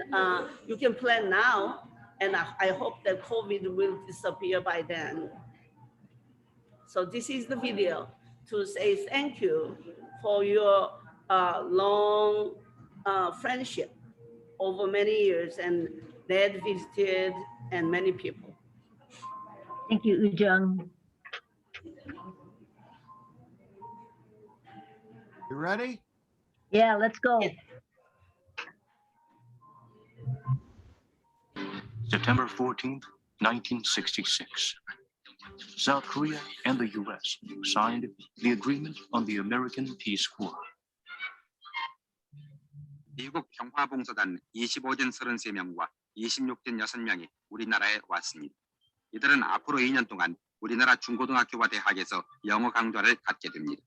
you can plan now, and I hope that COVID will disappear by then. So this is the video to say thank you for your long friendship over many years, and Ned visited and many people. Thank you, Ujung. You ready? Yeah, let's go. September 14th, 1966. South Korea and the US signed the agreement on the American Peace Corps. 미국 평화봉사단 25전 33명과 26전 6명이 우리나라에 왔습니다. 이들은 앞으로 2년 동안 우리나라 중고등학교와 대학에서 영어 강좌를 갖게 됩니다.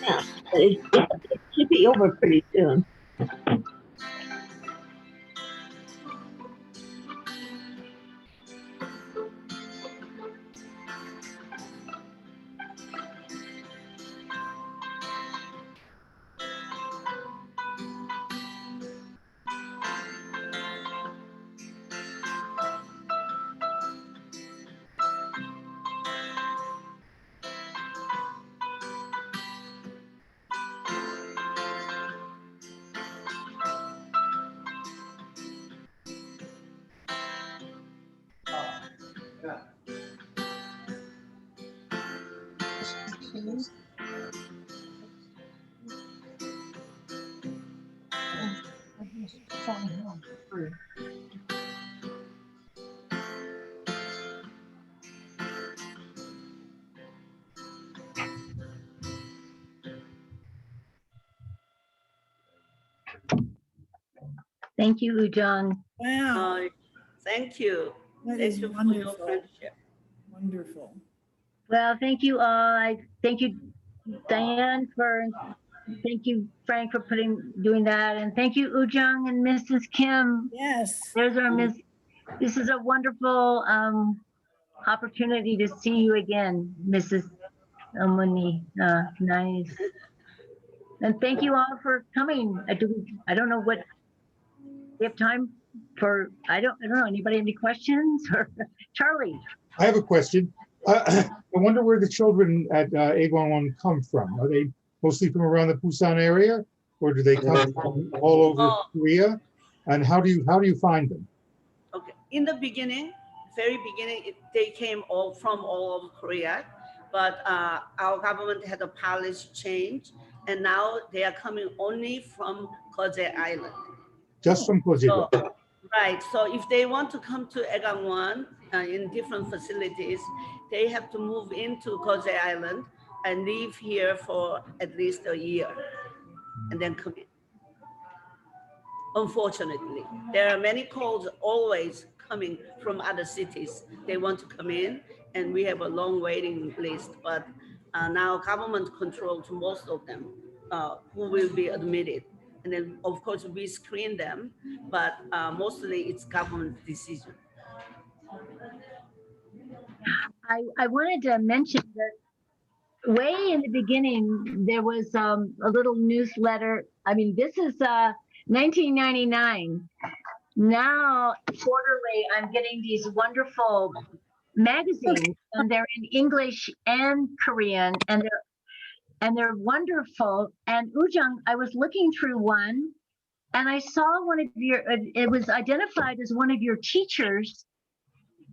Yeah, but it should be over pretty soon. Thank you, Ujung. Wow, Thank you. that Thank is you for your wonderful, friendship. wonderful. Well, thank you all. I thank you, Diane, thank you, Frank, for doing that. And thank you, Ujung and Mrs. Kim. Yes. There's our Miss. This is a wonderful opportunity to see you again, Mrs. Omani. Nice. And thank you all for coming. I don't know what we have time for. I don't know. Anybody have any questions? Or Charlie? I have a question. I wonder where the children at Aikwangwon come from. Are they mostly from around the Busan area, or do they come from all over Korea? And how do you find them? Okay, in the beginning, very beginning, they came from all over Korea, but our government had a policy change, and now they are coming only from Jeju Island. Just from Jeju. Right. So if they want to come to Aikwangwon in different facilities, they have to move into Jeju Island and live here for at least a year, and then come in. Unfortunately, there are many calls always coming from other cities. They want to come in, and we have a long waiting list. But now government controls most of them who will be admitted. And then, of course, we screen them, but mostly it's government decision. I wanted to mention that way in the beginning, there was a little newsletter. I mean, this is 1999. Now, quarterly, I'm getting these wonderful magazines, and they're in English and Korean, and they're wonderful. And Ujung, I was looking through one, and I saw one of your. It was identified as one of your teachers,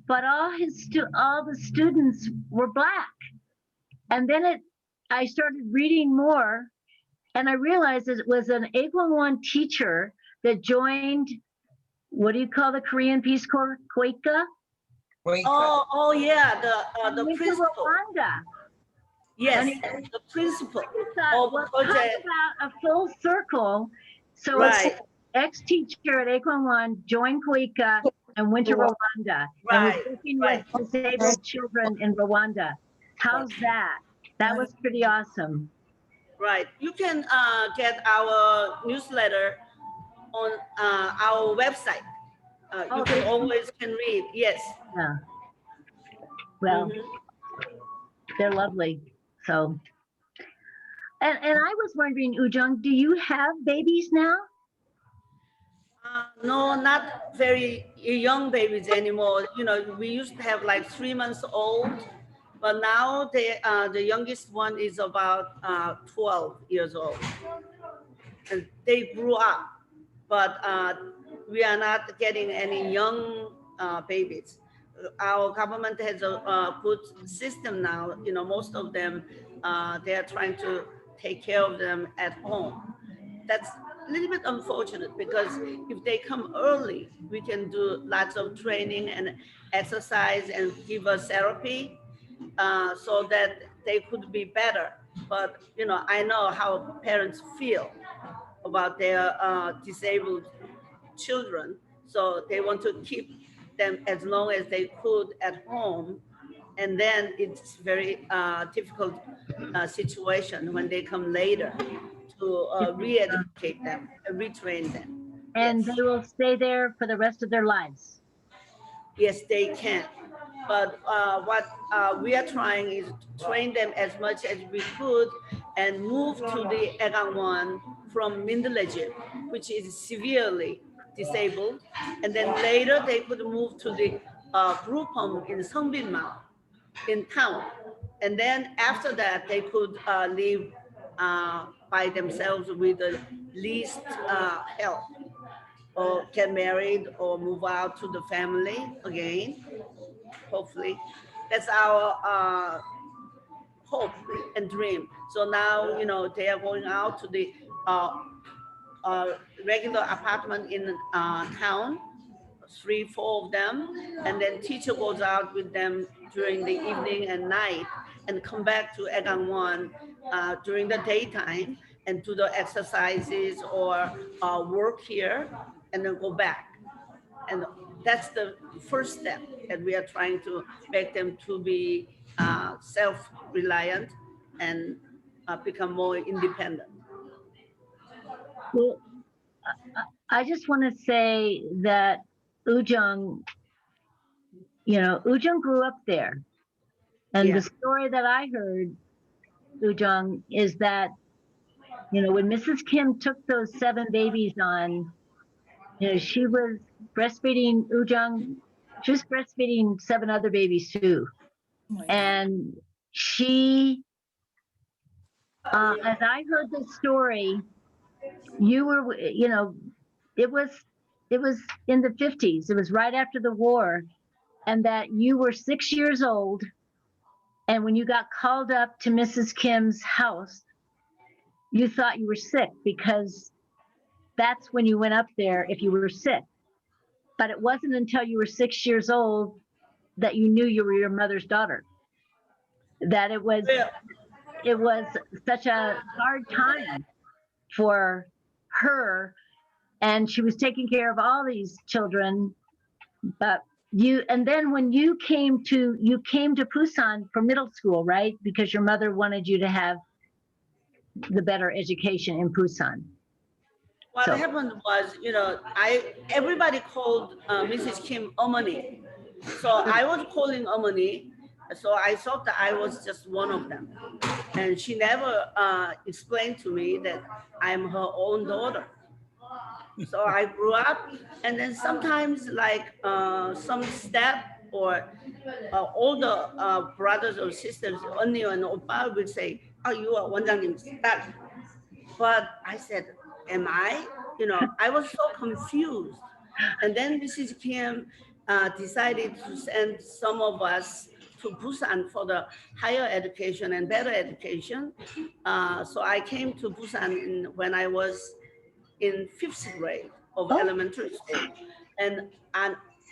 but all the students were Black. And then I started reading more, and I realized that it was an Aikwangwon teacher that joined. What do you call the Korean Peace Corps? Quaker? Oh yeah, the principal. Rwanda. Yes, and the principal. Talk about a full circle. So right. Ex-teacher at Aikwangwon joined Quaker and went to Rwanda and was working with disabled children in Rwanda. How's that? That was pretty awesome. Right. You can get our newsletter on our website. You can always read. Yes. Yeah. Well, they're lovely. So, and I was wondering, Ujung, do you have babies now? No, not very young babies anymore. You know, we used to have like 3 months old, but now the youngest one is about 12 years old, and they grew up. But we are not getting any young babies. Our government has a good system now. You know, most of them, they are trying to take care of them at home. That's a little bit unfortunate, because if they come early, we can do lots of training and exercise and give us therapy so that they could be better. But, you know, I know how parents feel about their disabled children. So they want to keep them as long as they could at home And then it's very difficult situation when they come later to re-educate them, retrain them. And Yes. they will stay there for the rest of their lives. Yes, they can. But what we are trying is to train them as much as we could and move to the Aikwangwon from Mindeleji, which is severely disabled. And then later they could move to the group home in Seongbinmao in town. And then after that, they could live by themselves with the least help, or get married or move out to the family again, hopefully. That's our hope and dream. So now, you know, they are going out to the regular apartment in town, 3, 4 of them, and then teacher goes out with them during the evening and night and come back to Aikwangwon during the daytime and do the exercises or work here and then go back. And that's the first step that we are trying to make them to be self-reliant and become more independent. Well, I just want to say that Ujung, you know, Ujung grew up there. And Yeah. the story that I heard, Ujung, is that, you know, when Mrs. Kim took those 7 babies on, you know, she was breastfeeding Ujung, she was breastfeeding 7 other babies too. Oh my God. And she, as I heard the story, you were, you know, it was in the 50s. It was right after the war, and that you were 6 years old. And when you got called up to Mrs. Kim's house, you thought you were sick because that's when you went up there if you were sick. But it wasn't until you were 6 years old that you knew you were your mother's daughter. That it was such a hard time for her, and she was taking care of all these children. But you, and then when you came to Busan for middle school, right? Because your mother wanted you to have the better education in Busan. What So- happened was, you know, everybody called Mrs. Kim Omani. So I was calling Omani. So I thought that I was just one of them. And she never explained to me that I'm her own daughter. So I grew up, and then sometimes like some step or older brothers or sisters, 언니 and 오빠 would say, oh, you are 원장님's 딸. But I said, am I? You know, I was so confused. And then Mrs. Kim decided to send some of us to Busan for the higher education and better education. So I came to Busan when I was in 5th grade of elementary school. And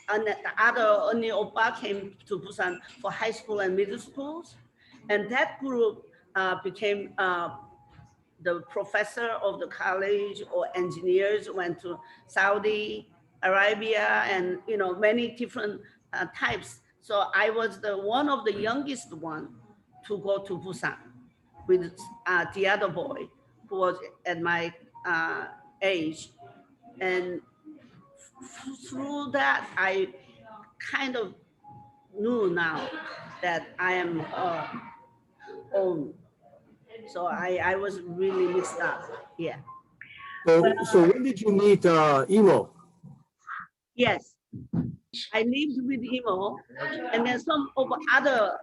the other only Oppa came to Busan for high school and middle schools. And that group became the professor of the college or engineers, went to Saudi Arabia and, you know, many different types. So I was one of the youngest one to go to Busan with the other boy who was at my age. And through that, I kind of knew now that I am her own. So I was really mixed up. Yeah. So when did you meet Emo? Yes. I lived with Emo, and then some of other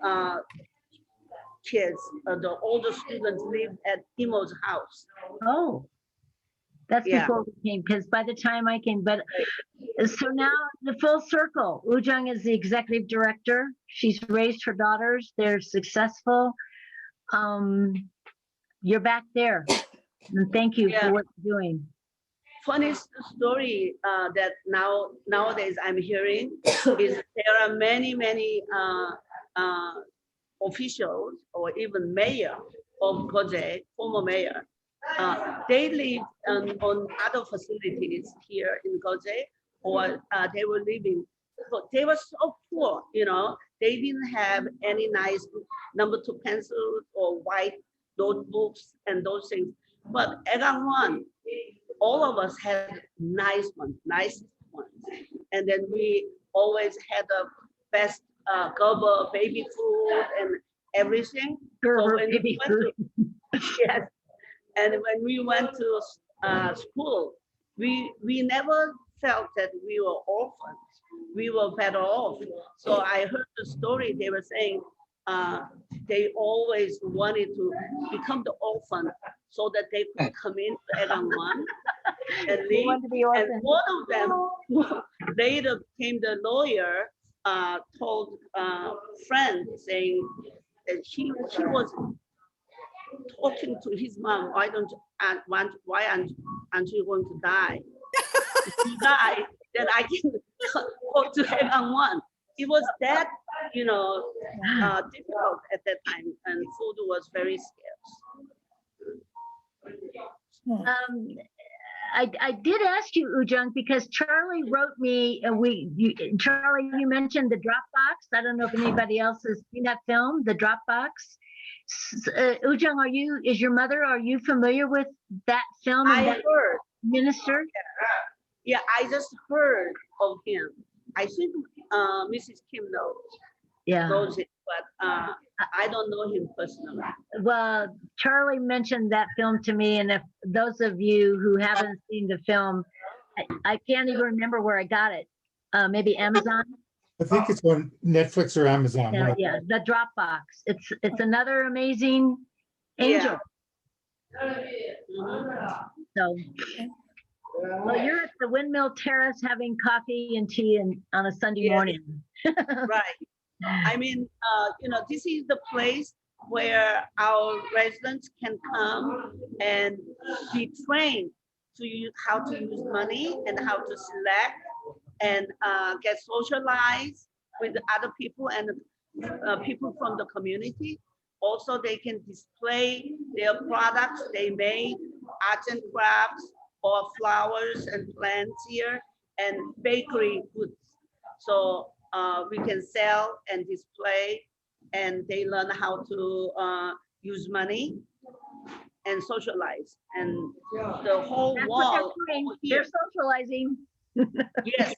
kids, the older students lived at Emo's house. Oh, that's Yeah. before we came, because by the time I came, but so now the full circle. Ujung is the executive director. She's raised her daughters. They're successful. You're back there. And thank you for what you're doing. Funny story that nowadays I'm hearing is there are many officials or even mayor of Koje, former mayor. They live on other facilities here in Koje, or they were living. But they were so poor, you know. they didn't have any nice number 2 pencils or white notebooks and those things. But Aikwangwon, all of us had nice ones. And then we always had the best Gerber baby food and everything. Gerber when baby we went yes, and when we went to school, we never felt that we were orphans. We were better off. So I heard the story. They were saying they always wanted to become the orphan so that they could come into Aikwangwon and We live. want to be And orphans. one of them later became the lawyer. Told friend saying that he was talking to his mom. Why aren't you going to die? If you die, then I can go to Aikwangwon. It was that difficult at that time, and food was very scarce. I did ask you, Ujung, because Charlie wrote me, Charlie, you mentioned the Dropbox. I don't know if anybody else has seen that film, the Dropbox. Ujung, is your mother, are you familiar with that film? I and that heard. minister? Yeah, I just heard of him. I think Mrs. Kim knows it, but I don't know him personally. Well, Charlie mentioned that film to me, and if those of you who haven't seen the film, I can't even remember where I got it. Maybe Amazon? I think it's on Netflix or Amazon. Yeah, the Dropbox. It's another amazing angel. So, well, you're at the Windmill Terrace having coffee and tea on a Sunday morning. Right. I mean, this is the place where our residents can come and be trained to use how to use money and how to select and get socialized with other people and people from the community. Also, they can display their products they made, arts and crafts, or flowers and plants here, and bakery goods. So we can sell and display, and they learn how to use money and socialize. And the whole That's wall. what they're doing. They're socializing. Yes.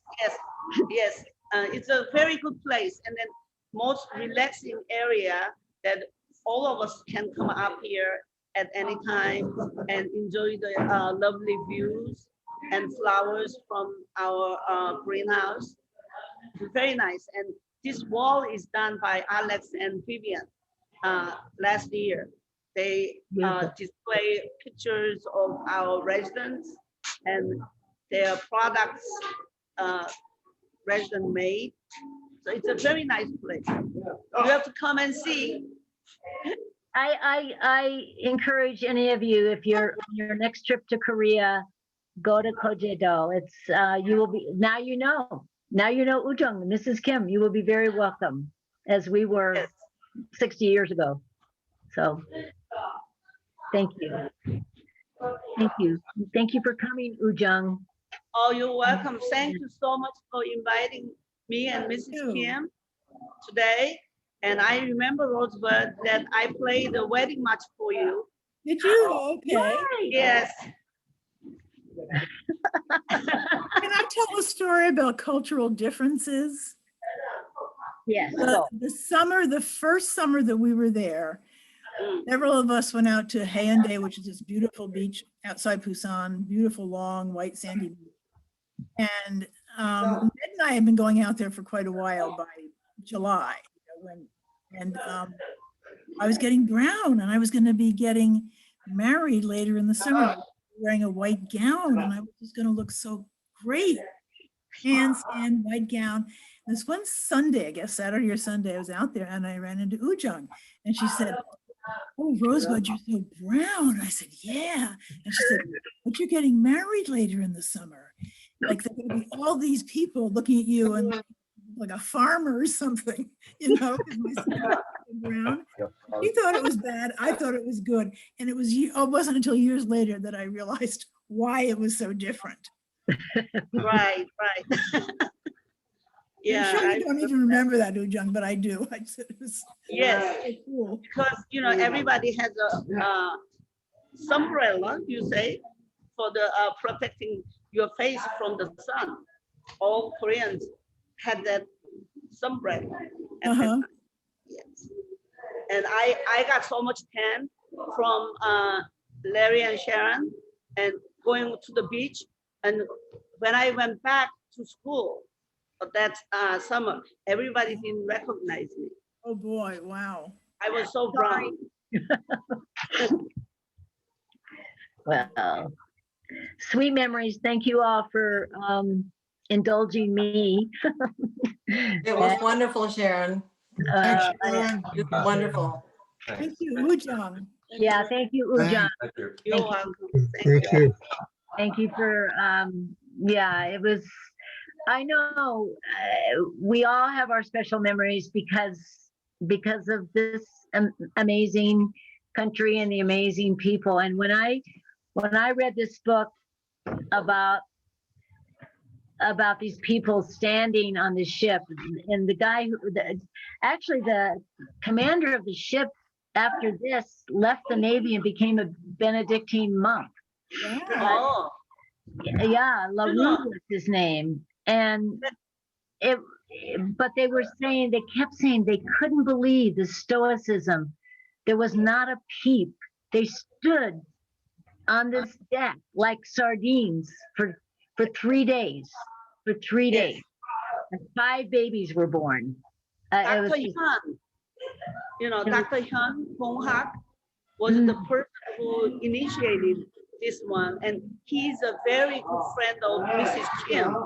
It's a very good place, and then most relaxing area that all of us can come up here at any time and enjoy the lovely views and flowers from our greenhouse. Very nice. And this wall is done by Alex and Vivian last year. They display pictures of our residents and their products resident made. So it's a very nice place. You have to come and see. I encourage any of you, if you're on your next trip to Korea, go to Kojedo. It's you will be now you know Ujung, Mrs. Kim, you will be very welcome, as we were 60 years ago. So thank you. Thank you for coming, Ujung. Oh, you're welcome. Thank you so much for inviting me and Mrs. Kim today. And I remember, Rosebud, that I played the wedding march for you. Did you? Okay. Yes. Can I tell a story about cultural differences? Yes. The first summer that we were there, several of us went out to Haeundae, which is this beautiful beach outside Busan, beautiful, long, white, sandy beach. And Ned and I had been going out there for quite a while by July, I was getting brown, and I was going to be getting married later in the summer, wearing a white gown, and I was just going to look so great. Pants and white gown. This one Sunday, I guess Saturday or Sunday, I was out there and I ran into Ujung, and she said, "Oh, Rosebud, you're so brown." I said, "Yeah." And she said, "But you're getting married later in the summer. Like there are going to be all these people looking at you and like a farmer or something, you know." Brown. She thought it was bad. I thought it was good. And it wasn't until years later that I realized why it was so different. Right. Yeah, I'm sure I you don't even remember that, Ujung, but I do. I said it was yes, so cool. because everybody has a umbrella, you say, for the protecting your face from the sun. All Koreans had that umbrella. Uh-huh. Yes. And I got so much tan from Larry and Sharon and going to the beach. And when I went back to school that summer, everybody didn't recognize me. Oh, boy. Wow. I was so brown. Well, sweet memories. Thank you all for indulging me. It was wonderful, Sharon. Thanks, Uh, Sharon. It was wonderful. Thank you, Ujung. yeah, thank you, Ujang. You're Thank welcome. Thank you. Thank you for, yeah, it was, I know we all have our special memories because of this amazing country and the amazing people. And when I read this book about these people standing on the ship, and the guy actually the commander of the ship after this left the Navy and became a Benedictine monk. Oh, Yeah, LaRue was his name. And but they kept saying they couldn't believe the stoicism. There was not a peep. They stood on this deck like sardines for 3 days. For 3 Yes. days. And 5 babies were born. It was Dr. just- Hyun, Dr. Hyun Hong-hak was the person who initiated this one. And he's a very good friend of Mrs. Kim.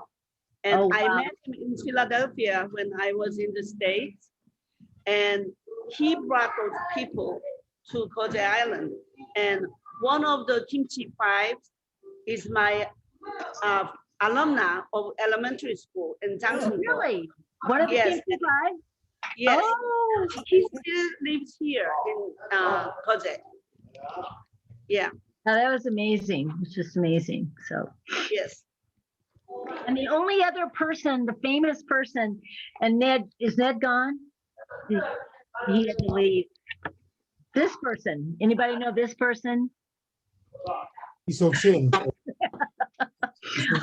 And Oh, I wow. met him in Philadelphia when I was in the States. And he brought those people to Koje Island. And one of the Kimchi Fives is my alumna of elementary school in Jacksonville. Really? One of the Yes. Kimchi Five? Yes, Oh, he still lives here in Koje. Yeah, now that was amazing. It's just amazing. So, yes. and the only other person, the famous person, and is Ned gone? He had to leave. This person, anybody know this person? He's so chin.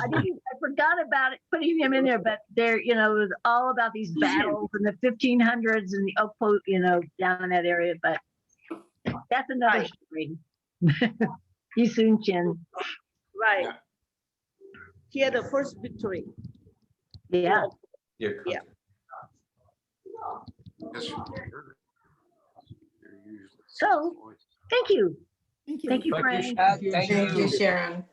I forgot about it, putting him in there, but there, it was all about these battles in the 1500s and the Oakpo, down in that area, but that's another story. Yisun Chin. Right. He had the first victory. Yeah. Yeah. So, thank you. Thank you. Thank you, Frank. Thank you, Sharon.